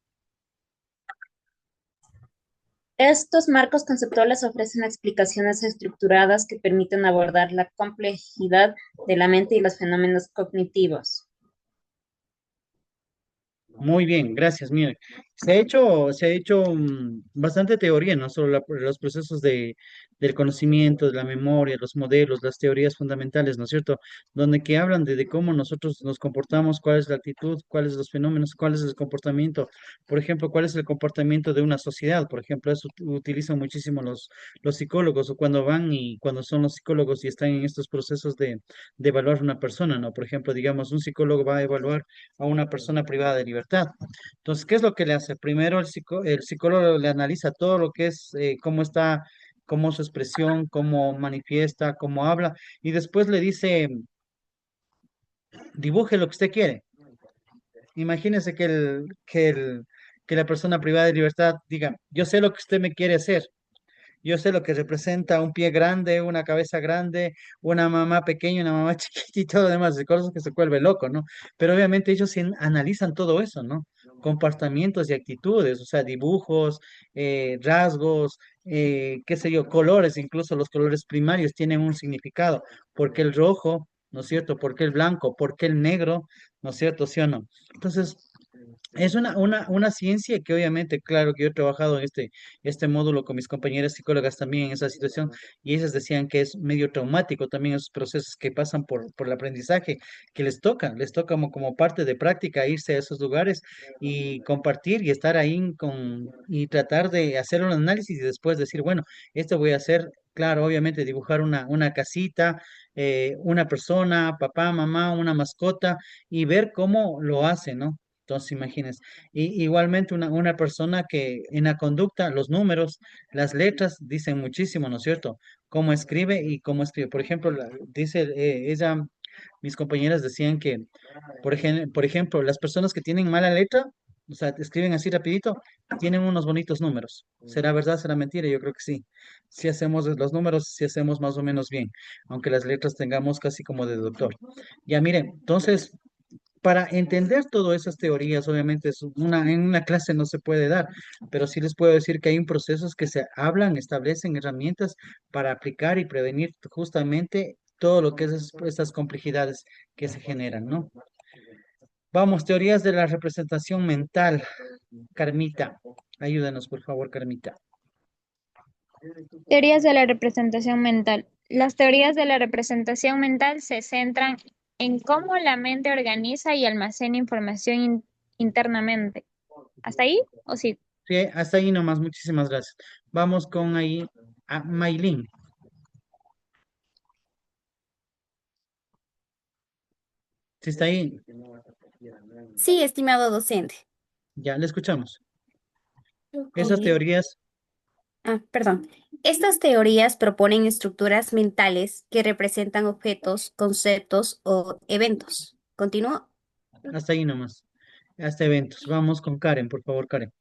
Estos marcos conceptuales ofrecen explicaciones estructuradas que permiten abordar la complejidad de la mente y los fenómenos cognitivos. Muy bien, gracias. Mire, se ha hecho bastante teoría, no solo los procesos del conocimiento, de la memoria, los modelos, las teorías fundamentales, ¿no es cierto? Donde que hablan de cómo nosotros nos comportamos, cuál es la actitud, cuáles son los fenómenos, cuál es el comportamiento. Por ejemplo, cuál es el comportamiento de una sociedad. Por ejemplo, eso utilizan muchísimo los psicólogos o cuando van y cuando son los psicólogos y están en estos procesos de evaluar una persona, ¿no? Por ejemplo, digamos, un psicólogo va a evaluar a una persona privada de libertad. Entonces, ¿qué es lo que le hace? Primero el psicólogo le analiza todo lo que es, cómo está, cómo su expresión, cómo manifiesta, cómo habla, y después le dice, dibuje lo que usted quiere. Imagínese que la persona privada de libertad diga, yo sé lo que usted me quiere hacer. Yo sé lo que representa un pie grande, una cabeza grande, una mamá pequeña, una mamá chiquita y todo lo demás, de cosas que se vuelve loco, ¿no? Pero obviamente ellos sí analizan todo eso, ¿no? Comportamientos y actitudes, o sea, dibujos, rasgos, qué sé yo, colores, incluso los colores primarios tienen un significado. ¿Por qué el rojo? ¿No es cierto? ¿Por qué el blanco? ¿Por qué el negro? ¿No es cierto? ¿Sí o no? Entonces, es una ciencia que obviamente, claro que yo he trabajado en este módulo con mis compañeras psicólogas también en esa situación y ellas decían que es medio traumático también esos procesos que pasan por el aprendizaje, que les toca como parte de práctica irse a esos lugares y compartir y estar ahí y tratar de hacer un análisis y después decir, bueno, esto voy a hacer. Claro, obviamente dibujar una casita, una persona, papá, mamá, una mascota y ver cómo lo hace, ¿no? Entonces, imagínense. Igualmente una persona que en la conducta, los números, las letras dicen muchísimo, ¿no es cierto? Cómo escribe y cómo escribe. Por ejemplo, dice mis compañeras decían que, por ejemplo, las personas que tienen mala letra, o sea, escriben así rapidito, tienen unos bonitos números. ¿Será verdad, será mentira? Yo creo que sí. Si hacemos los números, si hacemos más o menos bien, aunque las letras tengamos casi como de doctor. Ya miren, entonces para entender todas esas teorías, obviamente en una clase no se puede dar, pero sí les puedo decir que hay un procesos que se hablan, establecen herramientas para aplicar y prevenir justamente todo lo que es estas complejidades que se generan, ¿no? Vamos, teorías de la representación mental. Carmita, ayúdanos, por favor, Carmita. Teorías de la representación mental. Las teorías de la representación mental se centran en cómo la mente organiza y almacena información internamente. ¿Hasta ahí o sí? Sí, hasta ahí nomás, muchísimas gracias. Vamos con ahí a Maylin. ¿Sí está ahí? Sí, estimado docente. Ya, le escuchamos. Esas Ok. teorías, Perdón. Estas teorías proponen estructuras mentales que representan objetos, conceptos o eventos. ¿Continúo? hasta ahí nomás, hasta eventos. Vamos con Karen, por favor, Karen.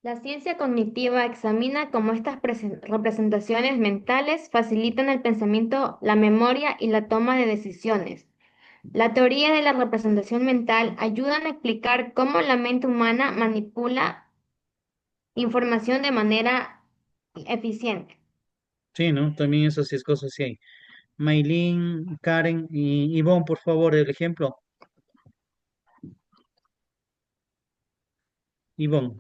La ciencia cognitiva examina cómo estas representaciones mentales facilitan el pensamiento, la memoria y la toma de decisiones. La teoría de la representación mental ayuda a explicar cómo la mente humana manipula información de manera eficiente. Sí, ¿no? También esas sí es cosas sí hay. Maylin, Karen y Ivonne, por favor, el ejemplo. Ivonne.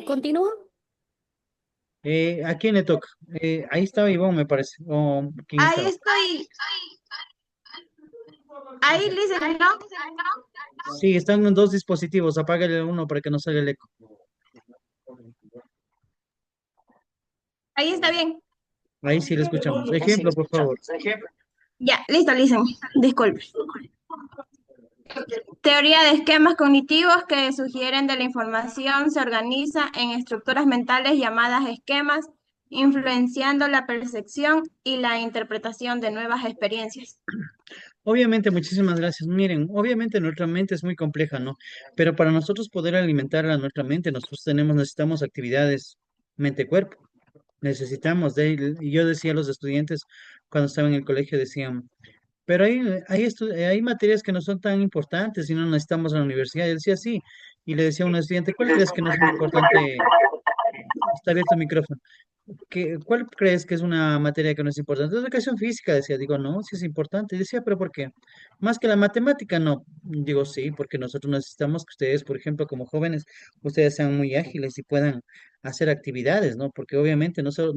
¿Continúo? ¿A quién le toca? Ahí estaba Ivonne, me parece. ¿O quién Ahí estaba? estoy. Ahí, Liz, ¿no? Sí, están en dos dispositivos. Apágale uno para que no salga el eco. Ahí está bien. Ahí sí le escuchamos. Ejemplo, por favor. Ya, listo, listo. Disculpe. Teoría de esquemas cognitivos que sugieren de la información se organiza en estructuras mentales llamadas esquemas, influenciando la percepción y la interpretación de nuevas experiencias. Obviamente, muchísimas gracias. Miren, obviamente nuestra mente es muy compleja, ¿no? Pero para nosotros poder alimentar a nuestra mente, necesitamos actividades mente-cuerpo. Necesitamos y yo decía a los estudiantes cuando estaba en el colegio, decían, pero hay materias que no son tan importantes y no necesitamos la universidad. Yo decía, sí. Y le decía a un estudiante, ¿cuál crees que no es muy importante? Está abierto el micrófono. ¿Cuál crees que es una materia que no es importante? Educación física, decía. Digo, no, sí es importante. Decía, ¿pero por qué? Más que la matemática, no. Digo, sí, porque nosotros necesitamos que ustedes, por ejemplo, como jóvenes, ustedes sean muy ágiles y puedan hacer actividades, ¿no? Porque obviamente no solo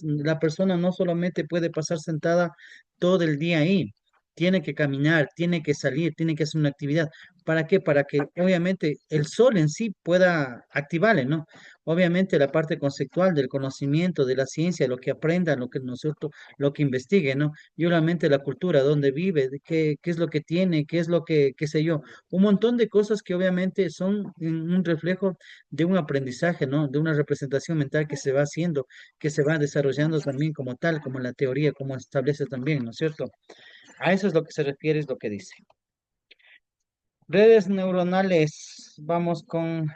la persona no solamente puede pasar sentada todo el día ahí. Tiene que caminar, tiene que salir, tiene que hacer una actividad. ¿Para qué? Para que obviamente el sol en sí pueda activarle, ¿no? Obviamente la parte conceptual del conocimiento, de la ciencia, lo que aprenda, lo que investigue, ¿no? Y obviamente la cultura, dónde vive, qué es lo que tiene, qué es lo que, qué sé yo, un montón de cosas que obviamente son un reflejo de un aprendizaje, ¿no? De una representación mental que se va haciendo, que se va desarrollando también como tal, como la teoría, como establece también, ¿no es cierto? A eso es lo que se refiere, es lo que dice. Redes neuronales, vamos con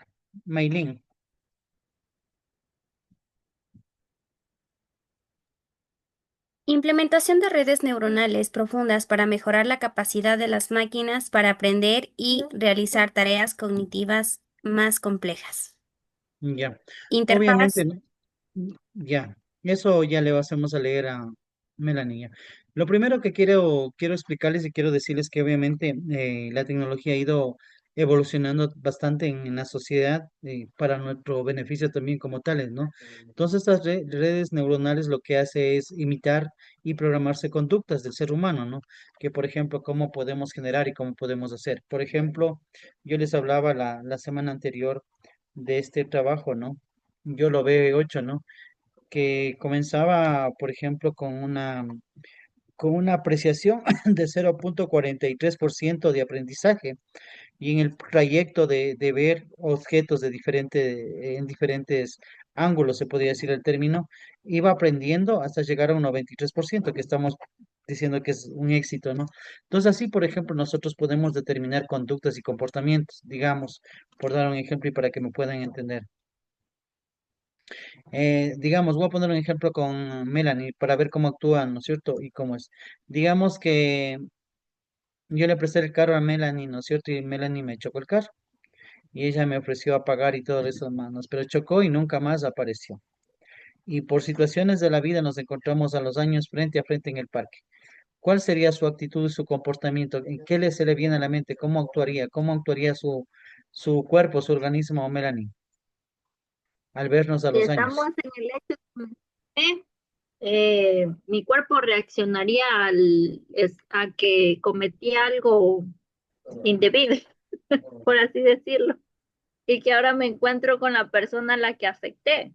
Maylin. Implementación de redes neuronales profundas para mejorar la capacidad de las máquinas para aprender y realizar tareas cognitivas más complejas. Ya. Interfaz. Obviamente, ¿no? Ya, eso ya le hacemos a leer a Melanie. Ya. Lo primero que quiero explicarles y quiero decirles que obviamente la tecnología ha ido evolucionando bastante en la sociedad para nuestro beneficio también como tales, ¿no? Entonces, estas redes neuronales lo que hace es imitar y programarse conductas del ser humano, ¿no? Que, por ejemplo, cómo podemos generar y cómo podemos hacer. Por ejemplo, yo les hablaba la semana anterior de este trabajo, ¿no? Yo lo veo 8, ¿no? Que comenzaba, por ejemplo, con una apreciación de 0,43% de aprendizaje y en el trayecto de ver objetos en diferentes ángulos, se podría decir el término, iba aprendiendo hasta llegar a un 93%, que estamos diciendo que es un éxito, ¿no? Entonces, así, por ejemplo, nosotros podemos determinar conductas y comportamientos, digamos, por dar un ejemplo y para que me puedan entender. Digamos, voy a poner un ejemplo con Melanie para ver cómo actúa, ¿no es cierto? Y cómo es. Digamos que yo le presté el carro a Melanie, ¿no es cierto? Y Melanie me chocó el carro. Y ella me ofreció a pagar y todas esas manos, pero chocó y nunca más apareció. Y por situaciones de la vida nos encontramos a los años frente a frente en el parque. ¿Cuál sería su actitud y su comportamiento? ¿En qué se le viene a la mente? ¿Cómo actuaría? ¿Cómo actuaría su cuerpo, su organismo, Melanie, al vernos a Si los estamos años? en el hecho de mi cuerpo reaccionaría a que cometí algo indebido, por así decirlo, y que ahora me encuentro con la persona a la que afecté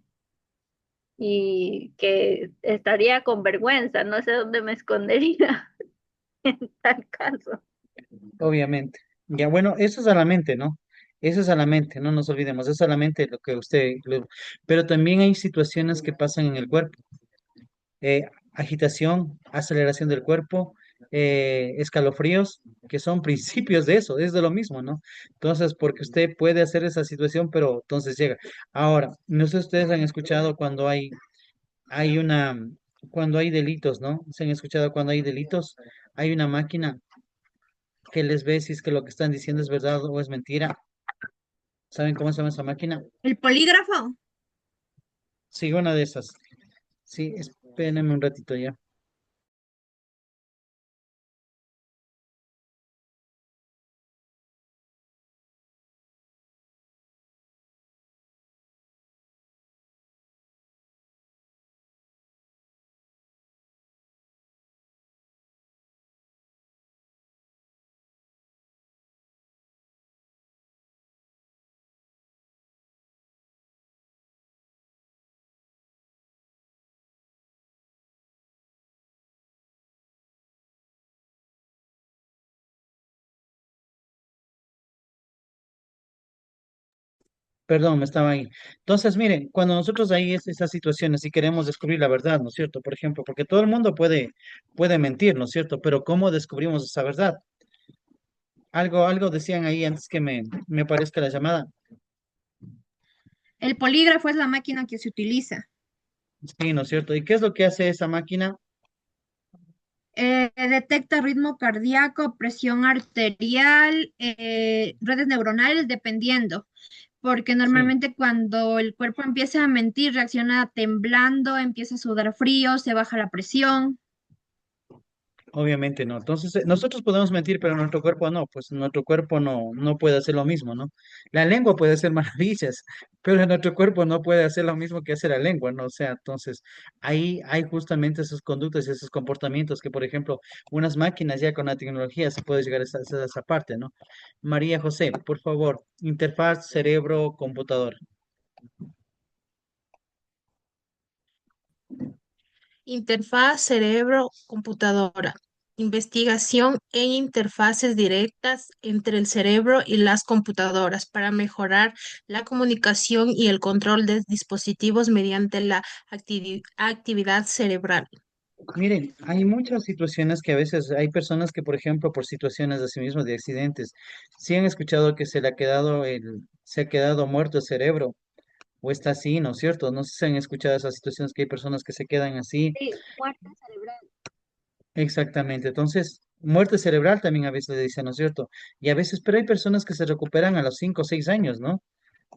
y que estaría con vergüenza, no sé dónde me escondería en tal caso. Obviamente. Ya, bueno, eso es a la mente, ¿no? Eso es a la mente, no nos olvidemos, eso es a la mente lo que pero también hay situaciones que pasan en el cuerpo. Agitación, aceleración del cuerpo, escalofríos, que son principios de eso, es de lo mismo, ¿no? Entonces, porque usted puede hacer esa situación, pero entonces llega. Ahora, no sé si ustedes han escuchado hay una, cuando hay delitos, ¿no? ¿Se han escuchado cuando hay delitos? Hay una máquina que les ve si es que lo que están diciendo es verdad o es mentira. ¿Saben cómo se llama esa máquina? ¿El polígrafo? Sí, una de esas. Sí, espérenme un ratito ya. Perdón, me estaba ahí. Entonces, miren, cuando nosotros ahí es esas situaciones, si queremos descubrir la verdad, ¿no es cierto? Por ejemplo, porque todo el mundo puede mentir, ¿no es cierto? Pero ¿cómo descubrimos esa verdad? Algo decían ahí antes que me parezca la llamada. El polígrafo es la máquina que se utiliza. Sí, ¿no es cierto? ¿Y qué es lo que hace esa máquina? Detecta ritmo cardíaco, presión arterial, redes neuronales, dependiendo, porque Sí. normalmente cuando el cuerpo empieza a mentir, reacciona temblando, empieza a sudar frío, se baja la presión. Obviamente no. Entonces, nosotros podemos mentir, pero nuestro cuerpo no, pues nuestro cuerpo no puede hacer lo mismo, ¿no? La lengua puede hacer maravillas, pero nuestro cuerpo no puede hacer lo mismo que hace la lengua, ¿no? O sea, entonces, ahí hay justamente esos conductas y esos comportamientos que, por ejemplo, unas máquinas ya con la tecnología se puede llegar a esa parte, ¿no? María José, por favor, interfaz cerebro-computador. Interfaz cerebro-computadora. Investigación en interfaces directas entre el cerebro y las computadoras para mejorar la comunicación y el control de dispositivos mediante la actividad cerebral. Miren, hay muchas situaciones que a veces hay personas que, por ejemplo, por situaciones de sí mismos, de accidentes, sí han escuchado que se ha quedado muerto el cerebro o está así, ¿no es cierto? No sé si han escuchado esas situaciones que hay personas que se quedan así. Sí, muerte cerebral. Exactamente. Entonces, muerte cerebral también a veces le dicen, ¿no es cierto? Y a veces, pero hay personas que se recuperan a los 5 o 6 años, ¿no?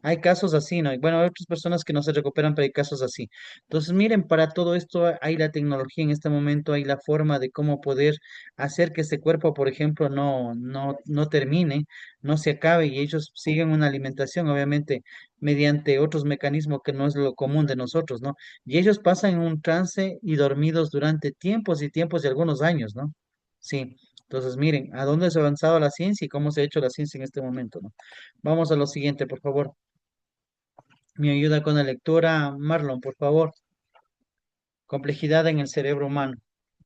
Hay casos así, ¿no? Y bueno, hay otras personas que no se recuperan, pero hay casos así. Entonces, miren, para todo esto hay la tecnología en este momento, hay la forma de cómo poder hacer que este cuerpo, por ejemplo, no termine, no se acabe y ellos siguen una alimentación, obviamente, mediante otros mecanismos que no es lo común de nosotros, ¿no? Y ellos pasan en un trance y dormidos durante tiempos y tiempos y algunos años, ¿no? Sí. Entonces, miren, a dónde se ha avanzado la ciencia y cómo se ha hecho la ciencia en este momento, ¿no? Vamos a lo siguiente, por favor. Me ayuda con la lectura, Marlon, por favor. Complejidad en el cerebro humano.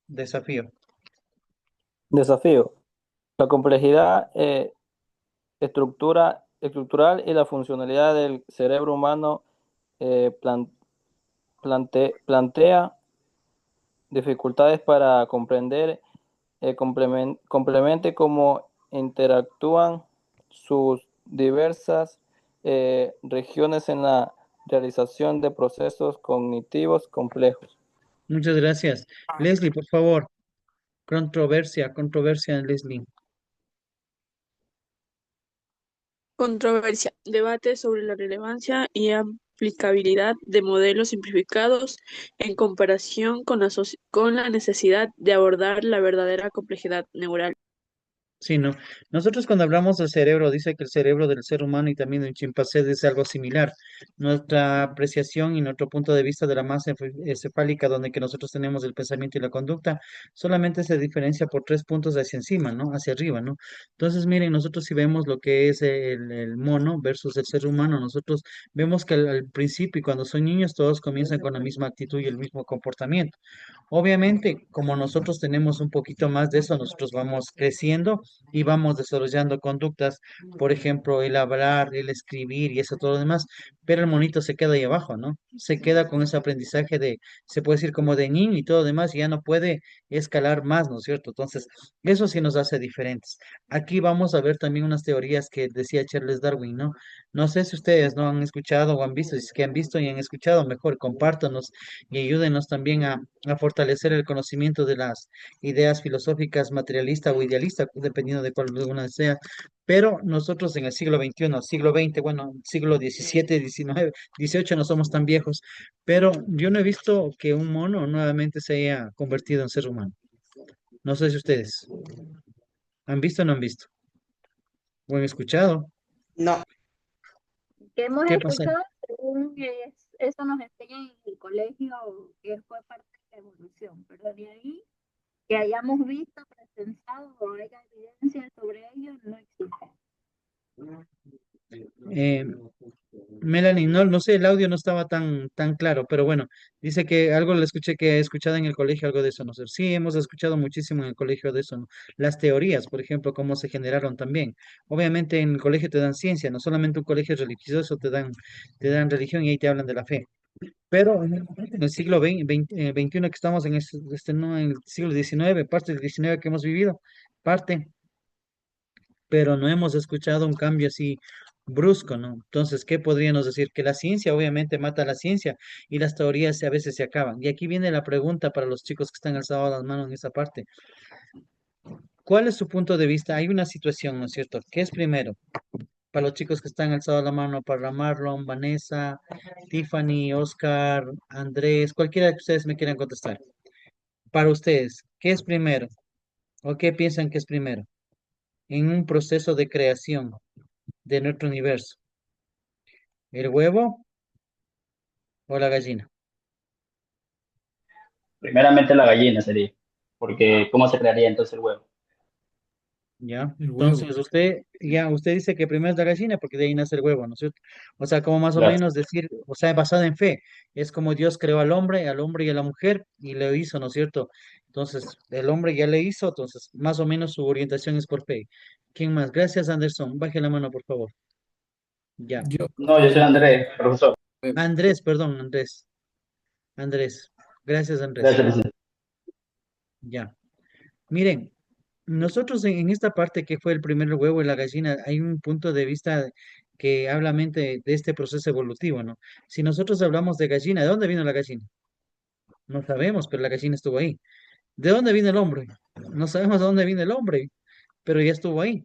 Desafío. Desafío. La complejidad estructural y la funcionalidad del cerebro humano plantea dificultades para comprender complemente cómo interactúan sus diversas regiones en la realización de procesos cognitivos complejos. Muchas gracias. Leslie, por favor. Controversia, Leslie. Controversia. Debate sobre la relevancia y aplicabilidad de modelos simplificados en comparación con la necesidad de abordar la verdadera complejidad neural. Sí, ¿no? Nosotros cuando hablamos del cerebro, dice que el cerebro del ser humano y también del chimpancé es algo similar. Nuestra apreciación y nuestro punto de vista de la masa encefálica, donde que nosotros tenemos el pensamiento y la conducta, solamente se diferencia por 3 puntos hacia encima, ¿no? Hacia arriba, ¿no? Entonces, miren, nosotros si vemos lo que es el mono versus el ser humano, nosotros vemos que al principio y cuando son niños todos comienzan con la misma actitud y el mismo comportamiento. Obviamente, como nosotros tenemos un poquito más de eso, nosotros vamos creciendo y vamos desarrollando conductas, por ejemplo, el hablar, el escribir y eso todo lo demás, pero el monito se queda ahí abajo, ¿no? Se queda con ese aprendizaje de, se puede decir como de niño y todo lo demás, y ya no puede escalar más, ¿no es cierto? Entonces, eso sí nos hace diferentes. Aquí vamos a ver también unas teorías que decía Charles Darwin, ¿no? No sé si ustedes no han escuchado o han visto, si es que han visto y han escuchado, mejor compártanos y ayúdenos también a fortalecer el conocimiento de las ideas filosóficas materialista o idealista, dependiendo de cuál una sea. Pero nosotros en el siglo XXI, siglo XX, bueno, siglo XVII, XIX, XVIII no somos tan viejos, pero yo no he visto que un mono nuevamente se haya convertido en ser humano. No sé si ustedes han visto o no han visto, o han escuchado. No. Que hemos ¿Qué pasa? escuchado, según eso nos enseñan en el colegio, que fue parte de la evolución, pero de ahí que hayamos visto, presenciado o haya evidencia sobre ello, no existe. Eh, Melanie, no, no sé, el audio no estaba tan claro, pero bueno, dice que algo le escuché que he escuchado en el colegio, algo de eso, no sé. Sí, hemos escuchado muchísimo en el colegio de eso, ¿no? Las teorías, por ejemplo, cómo se generaron también. Obviamente en el colegio te dan ciencia, no solamente un colegio religioso te dan religión y ahí te hablan de la fe. Pero en el siglo XXI que estamos en no, en el siglo XIX, parte del XIX que hemos vivido, parte, pero no hemos escuchado un cambio así brusco, ¿no? Entonces, ¿qué podríamos decir? Que la ciencia obviamente mata a la ciencia y las teorías a veces se acaban. Y aquí viene la pregunta para los chicos que están alzados las manos en esa parte. ¿Cuál es su punto de vista? Hay una situación, ¿no es cierto? ¿Qué es primero? Para los chicos que están alzados la mano, para Marlon, Vanessa, Tiffany, Oscar, Andrés, cualquiera que ustedes me quieran contestar. Para ustedes, ¿qué es primero? ¿O qué piensan que es primero? En un proceso de creación de nuestro universo. ¿El huevo o la gallina? Primeramente la gallina sería, porque ¿cómo se crearía entonces el huevo? ¿Ya? El huevo. Entonces usted dice que primero es la gallina porque de ahí nace el huevo, ¿no es cierto? O sea, como más o Claro. menos decir, o sea, basada en fe, es como Dios creó al hombre y a la mujer y le hizo, ¿no es cierto? Entonces, el hombre ya le hizo, entonces, más o menos su orientación es por fe. ¿Quién más? Gracias, Anderson. Baje la mano, por favor. Ya. Yo, No, yo soy Andrés, profesor. Andrés, perdón, Andrés. Andrés. Gracias, Andrés. Gracias, profesor. Ya. Miren, nosotros en esta parte que fue el primer huevo y la gallina, hay un punto de vista que habla mente de este proceso evolutivo, ¿no? Si nosotros hablamos de gallina, ¿de dónde vino la gallina? No sabemos, pero la gallina estuvo ahí. ¿De dónde viene el hombre? No sabemos de dónde viene el hombre, pero ya estuvo ahí.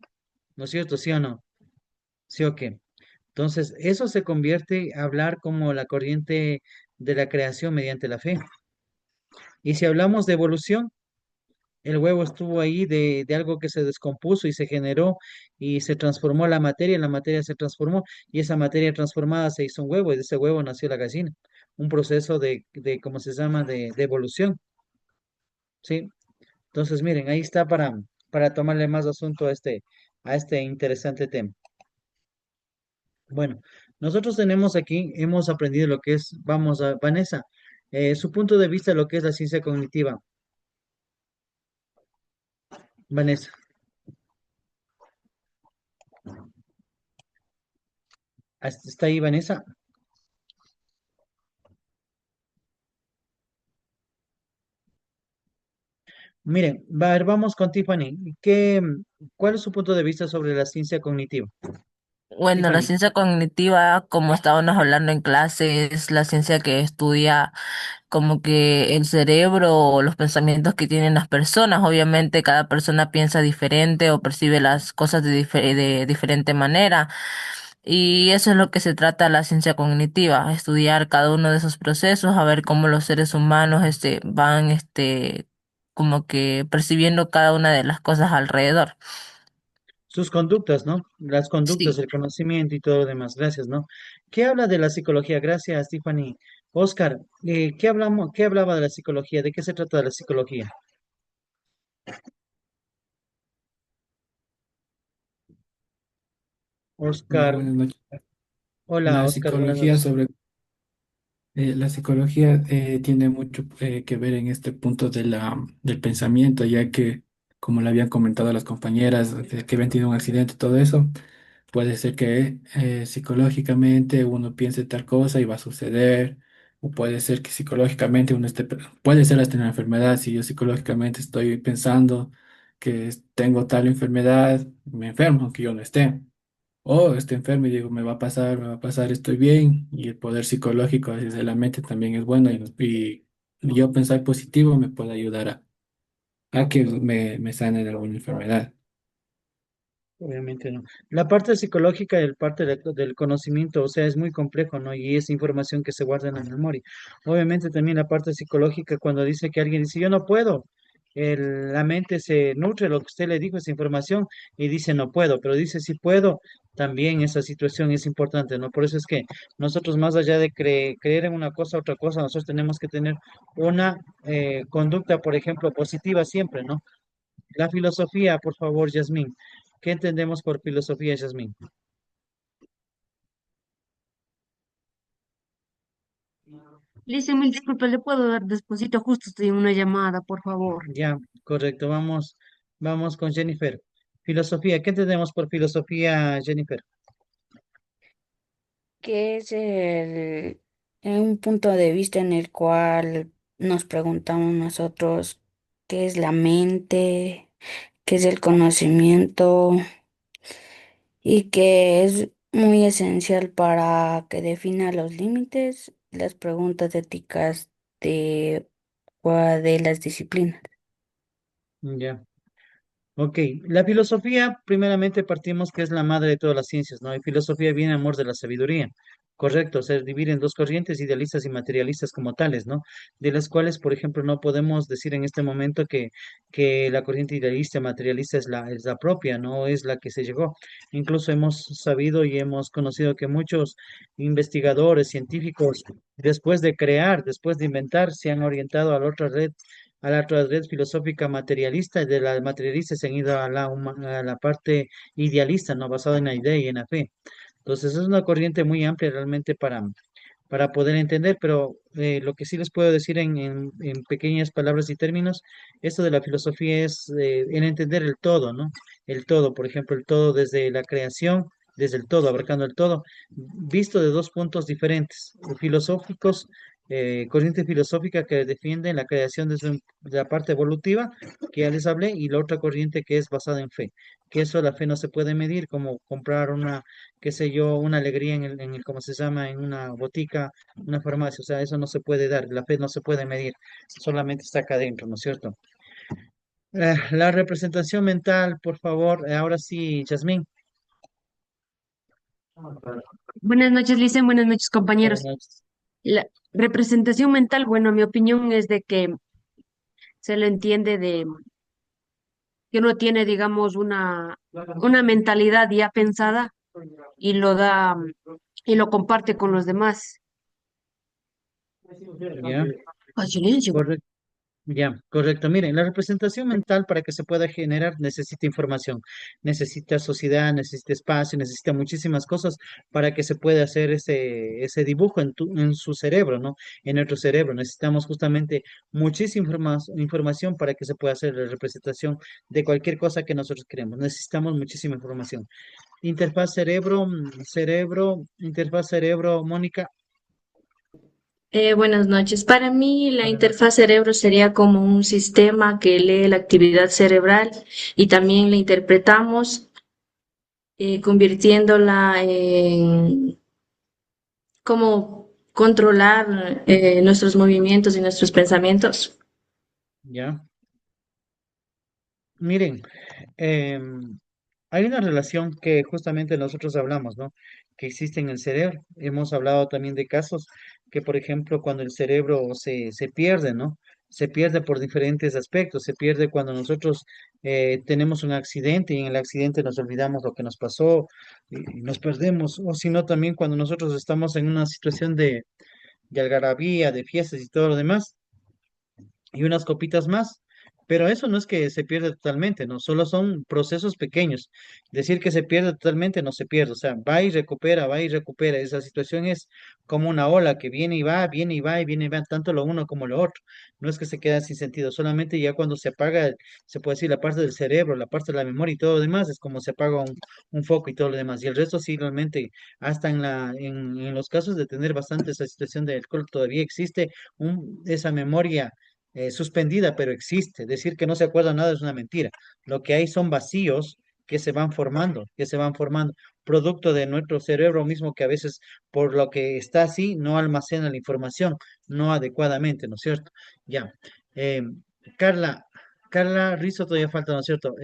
¿No es cierto? ¿Sí o no? ¿Sí o qué? Entonces, eso se convierte a hablar como la corriente de la creación mediante la fe. Y si hablamos de evolución, el huevo estuvo ahí de algo que se descompuso y se generó y se transformó la materia se transformó y esa materia transformada se hizo un huevo y de ese huevo nació la gallina. Un proceso ¿cómo se llama? De evolución, ¿sí? Entonces, miren, ahí está para tomarle más asunto a este interesante tema. Bueno, nosotros tenemos aquí, hemos aprendido lo que es, vamos a, Vanessa, su punto de vista de lo que es la ciencia cognitiva. Vanessa. ¿Está ahí, Vanessa? Miren, a ver, vamos con Tiffany. ¿Cuál es su punto de vista sobre la ciencia cognitiva? Bueno, la Tiffany. ciencia cognitiva, como estábamos hablando en clase, es la ciencia que estudia como que el cerebro o los pensamientos que tienen las personas. Obviamente cada persona piensa diferente o percibe las cosas de diferente manera. Y eso es lo que se trata la ciencia cognitiva, estudiar cada uno de esos procesos, a ver cómo los seres humanos van como que percibiendo cada una de las cosas alrededor. Sus conductas, ¿no? Las conductas, Sí. el conocimiento y todo lo demás. Gracias, ¿no? ¿Qué habla de la psicología? Gracias, Tiffany. Oscar, ¿qué hablaba de la psicología? ¿De qué se trata de la psicología? hola, Oscar, buenas noches. hola, La Oscar, buenas psicología noches. sobre la psicología tiene mucho que ver en este punto del pensamiento, ya que como le habían comentado las compañeras, de que habían tenido un accidente, todo eso. Puede ser que psicológicamente uno piense tal cosa y va a suceder, o puede ser que psicológicamente uno esté, puede ser hasta una enfermedad. Si yo psicológicamente estoy pensando que tengo tal enfermedad, me enfermo, aunque yo no esté. O estoy enfermo y digo, me va a pasar, estoy bien. Y el poder psicológico desde la mente también es bueno, y yo pensar positivo me puede ayudar a que me sane de alguna enfermedad. Obviamente no. La parte psicológica y el parte del conocimiento, o sea, es muy complejo, ¿no? Y es información que se guarda en la memoria. Obviamente también la parte psicológica, cuando dice que alguien dice, yo no puedo, la mente se nutre lo que usted le dijo, esa información, y dice, no puedo, pero dice, sí puedo, también esa situación es importante, ¿no? Por eso es que nosotros, más allá de creer en una cosa, otra cosa, nosotros tenemos que tener una conducta, por ejemplo, positiva siempre, ¿no? La filosofía, por favor, Yasmín. ¿Qué entendemos por filosofía, Yasmín? Lice, mil disculpas, ¿le puedo dar despuesito? Justo estoy en una llamada, por favor. Ya, correcto. Vamos con Jennifer. Filosofía, ¿qué entendemos por filosofía, Jennifer? Que es un punto de vista en el cual nos preguntamos nosotros qué es la mente, qué es el conocimiento y que es muy esencial para que defina los límites, las preguntas éticas de, de las disciplinas. Ya. Ok, la filosofía, primeramente partimos que es la madre de todas las ciencias, ¿no? Y filosofía viene amor de la sabiduría, correcto, se divide en dos corrientes, idealistas y materialistas como tales, ¿no? De las cuales, por ejemplo, no podemos decir en este momento que la corriente idealista materialista es la propia, no es la que se llegó. Incluso hemos sabido y hemos conocido que muchos investigadores, científicos, después de crear, después de inventar, se han orientado a la otra red filosófica materialista, y de la materialista se han ido a a la parte idealista, ¿no? Basada en la idea y en la fe. Entonces es una corriente muy amplia realmente para poder entender, pero lo que sí les puedo decir en pequeñas palabras y términos, esto de la filosofía es el entender el todo, ¿no? El todo, por ejemplo, el todo desde la creación, desde el todo, abarcando el todo, visto de dos puntos diferentes, filosóficos, corriente filosófica que defiende la creación desde la parte evolutiva, que ya les hablé, y la otra corriente que es basada en fe, que eso la fe no se puede medir, como comprar una, qué sé yo, una alegría ¿cómo se llama? En una botica, una farmacia, o sea, eso no se puede dar, la fe no se puede medir, solamente está acá adentro, ¿no es cierto? La representación mental, por favor, ahora sí, Yasmín. Buenas noches, Lice, buenas noches, Buenas compañeros. noches. La representación mental, bueno, mi opinión es de que se le entiende de que uno tiene, digamos, una mentalidad ya pensada y lo da y lo comparte con los demás. Ya, Ay, silencio. correcto. Ya, correcto. Miren, la representación mental para que se pueda generar necesita información, necesita sociedad, necesita espacio, necesita muchísimas cosas para que se pueda hacer ese dibujo en su cerebro, ¿no? En nuestro cerebro. Necesitamos justamente muchísima información para que se pueda hacer la representación de cualquier cosa que nosotros queremos. Necesitamos muchísima información. Interfaz cerebro, interfaz cerebro, Mónica. Buenas noches. Para mí, la interfaz cerebro sería como un sistema que lee la actividad cerebral y también la interpretamos, convirtiéndola en cómo controlar nuestros movimientos y nuestros pensamientos. Ya. Miren, hay una relación que justamente nosotros hablamos, ¿no? Que existe en el cerebro. Hemos hablado también de casos que, por ejemplo, cuando el cerebro se pierde, ¿no? Se pierde por diferentes aspectos. Se pierde cuando nosotros tenemos un accidente y en el accidente nos olvidamos lo que nos pasó y nos perdemos. O si no, también cuando nosotros estamos en una situación de algarabía, de fiestas y todo lo demás y unas copitas más. Pero eso no es que se pierde totalmente, ¿no? Solo son procesos pequeños. Decir que se pierde totalmente no se pierde, o sea, va y recupera, va y recupera. Esa situación es como una ola que viene y va, viene y va y viene y va, tanto lo uno como lo otro. No es que se queda sin sentido, solamente ya cuando se apaga, se puede decir la parte del cerebro, la parte de la memoria y todo lo demás, es como se apaga un foco y todo lo demás. Y el resto sí, realmente, hasta en los casos de tener bastante esa situación de alcohol, todavía existe esa memoria suspendida, pero existe. Decir que no se acuerda nada es una mentira. Lo que hay son vacíos que se van formando, producto de nuestro cerebro mismo que a veces por lo que está así no almacena la información, no adecuadamente, ¿no es cierto? Ya. Eh, Carla, Carla Rizzo todavía falta, ¿no es cierto?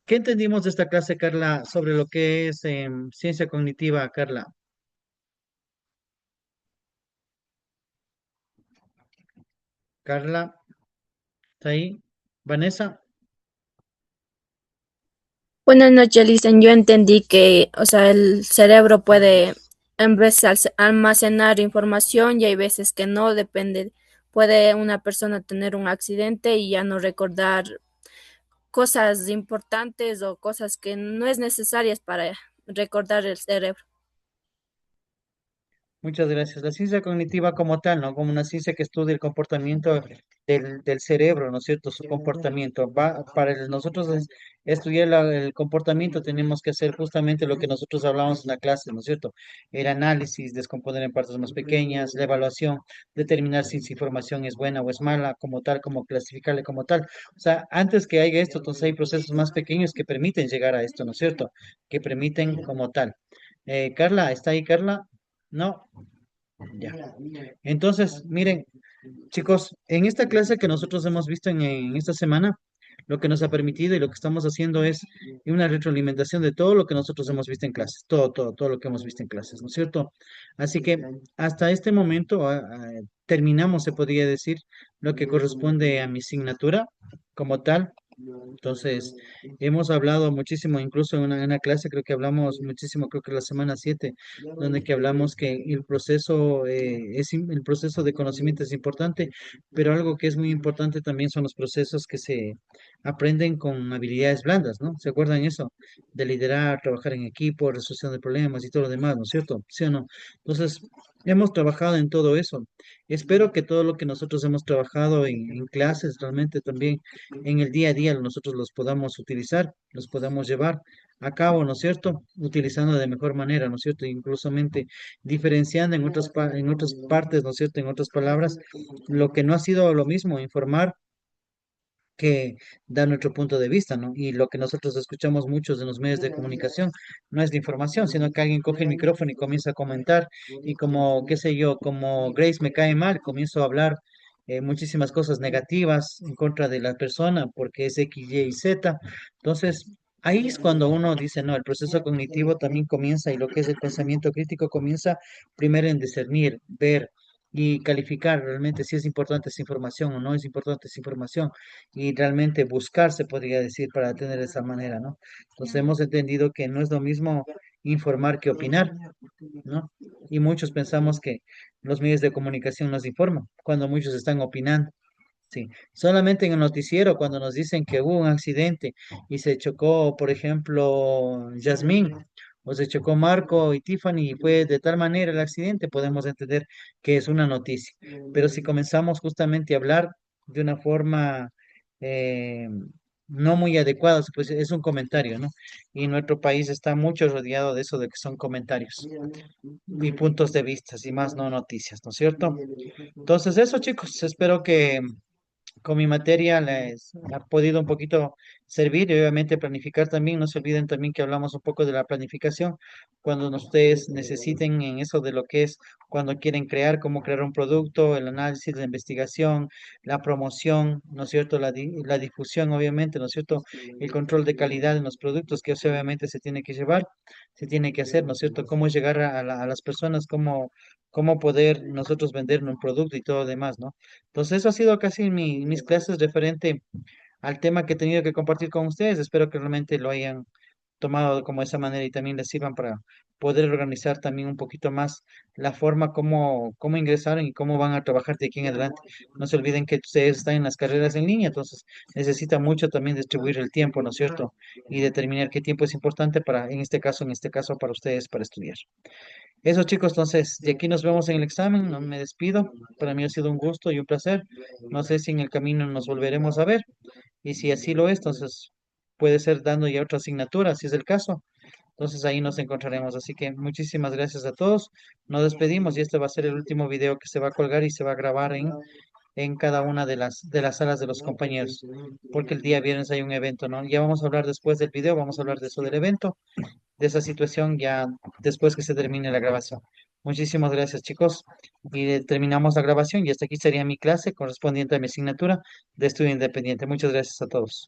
¿Qué entendimos de esta clase, Carla, sobre lo que es ciencia cognitiva, Carla? Carla, ¿está ahí? Vanessa. Buenas noches, Listen. Yo entendí que, o sea, el cerebro puede en vez almacenar información y hay veces que no, depende. Puede una persona tener un accidente y ya no recordar cosas importantes o cosas que no es necesarias para recordar el cerebro. Muchas gracias. La ciencia cognitiva como tal, ¿no? Como una ciencia que estudia el comportamiento del cerebro, ¿no es cierto? Su comportamiento. Nosotros estudiar el comportamiento tenemos que hacer justamente lo que nosotros hablamos en la clase, ¿no es cierto? El análisis, descomponer en partes más pequeñas, la evaluación, determinar si esa información es buena o es mala, como tal, como clasificarle como tal. O sea, antes que haya esto, entonces hay procesos más pequeños que permiten llegar a esto, ¿no es cierto? Que permiten como tal. Carla, ¿está ahí Carla? No, ya. Entonces, miren, chicos, en esta clase que nosotros hemos visto en esta semana, lo que nos ha permitido y lo que estamos haciendo es una retroalimentación de todo lo que nosotros hemos visto en clases, todo lo que hemos visto en clases, ¿no es cierto? Así que hasta este momento terminamos, se podría decir, lo que corresponde a mi asignatura como tal. Entonces, hemos hablado muchísimo, incluso en una clase creo que hablamos muchísimo, creo que la semana 7 donde que hablamos que el proceso, el proceso de conocimiento es importante, pero algo que es muy importante también son los procesos que se aprenden con habilidades blandas, ¿no? ¿Se acuerdan eso? De liderar, trabajar en equipo, resolución de problemas y todo lo demás, ¿no es cierto? ¿Sí o no? Entonces, hemos trabajado en todo eso. Espero que todo lo que nosotros hemos trabajado en clases realmente también en el día a día nosotros los podamos utilizar, los podamos llevar a cabo, ¿no es cierto? Utilizando de mejor manera, ¿no es cierto? Inclusamente diferenciando en otras partes, ¿no es cierto? En otras palabras, lo que no ha sido lo mismo, informar que dar nuestro punto de vista, ¿no? Y lo que nosotros escuchamos muchos de los medios de comunicación no es de información, sino que alguien coge el micrófono y comienza a comentar y como, qué sé yo, como Grace me cae mal, comienzo a hablar muchísimas cosas negativas en contra de la persona porque es X, Y y Z. Entonces, ahí es cuando uno dice, no, el proceso cognitivo también comienza y lo que es el pensamiento crítico comienza primero en discernir, ver y calificar realmente si es importante esa información o no es importante esa información y realmente buscar, se podría decir, para tener esa manera, ¿no? Entonces hemos entendido que no es lo mismo informar que opinar, ¿no? Y muchos pensamos que los medios de comunicación nos informan, cuando muchos están opinando. Sí, solamente en el noticiero cuando nos dicen que hubo un accidente y se chocó, por ejemplo, Yasmín o se chocó Marco y Tiffany y fue de tal manera el accidente, podemos entender que es una noticia. Pero si comenzamos justamente a hablar de una forma eh, no muy adecuada, pues es un comentario, ¿no? Y nuestro país está mucho rodeado de eso, de que son comentarios y puntos de vista y más no noticias, ¿no es cierto? Entonces eso, chicos, espero que con mi materia les ha podido un poquito servir y obviamente planificar también. No se olviden también que hablamos un poco de la planificación cuando ustedes necesiten en eso de lo que es cuando quieren crear, cómo crear un producto, el análisis, la investigación, la promoción, ¿no es cierto? La difusión, obviamente, ¿no es cierto? El control de calidad en los productos que eso obviamente se tiene que llevar, se tiene que hacer, ¿no es cierto? Cómo llegar a las personas, cómo poder nosotros vender un producto y todo lo demás, ¿no? Entonces, eso ha sido casi mis clases referente al tema que he tenido que compartir con ustedes. Espero que realmente lo hayan tomado como esa manera y también les sirvan poder organizar también un poquito más la forma cómo ingresaron y cómo van a trabajar de aquí en adelante. No se olviden que ustedes están en las carreras en línea, entonces necesita mucho también distribuir el tiempo, ¿no es cierto? Y determinar qué tiempo es importante para, en este caso, para ustedes, para estudiar. Eso, chicos, entonces, de aquí nos vemos en el examen, no me despido. Para mí ha sido un gusto y un placer. No sé si en el camino nos volveremos a ver. Y si así lo es, entonces puede ser dando ya otra asignatura, si es el caso. Entonces ahí nos encontraremos. Así que muchísimas gracias a todos. Nos despedimos y este va a ser el último video que se va a colgar y se va a grabar en cada una de las salas de los compañeros. Porque el día viernes hay un evento, ¿no? Ya vamos a hablar después del video, vamos a hablar de eso del evento, de esa situación ya después que se termine la grabación. Muchísimas gracias, chicos. Y terminamos la grabación y hasta aquí sería mi clase correspondiente a mi asignatura de estudio independiente. Muchas gracias a todos.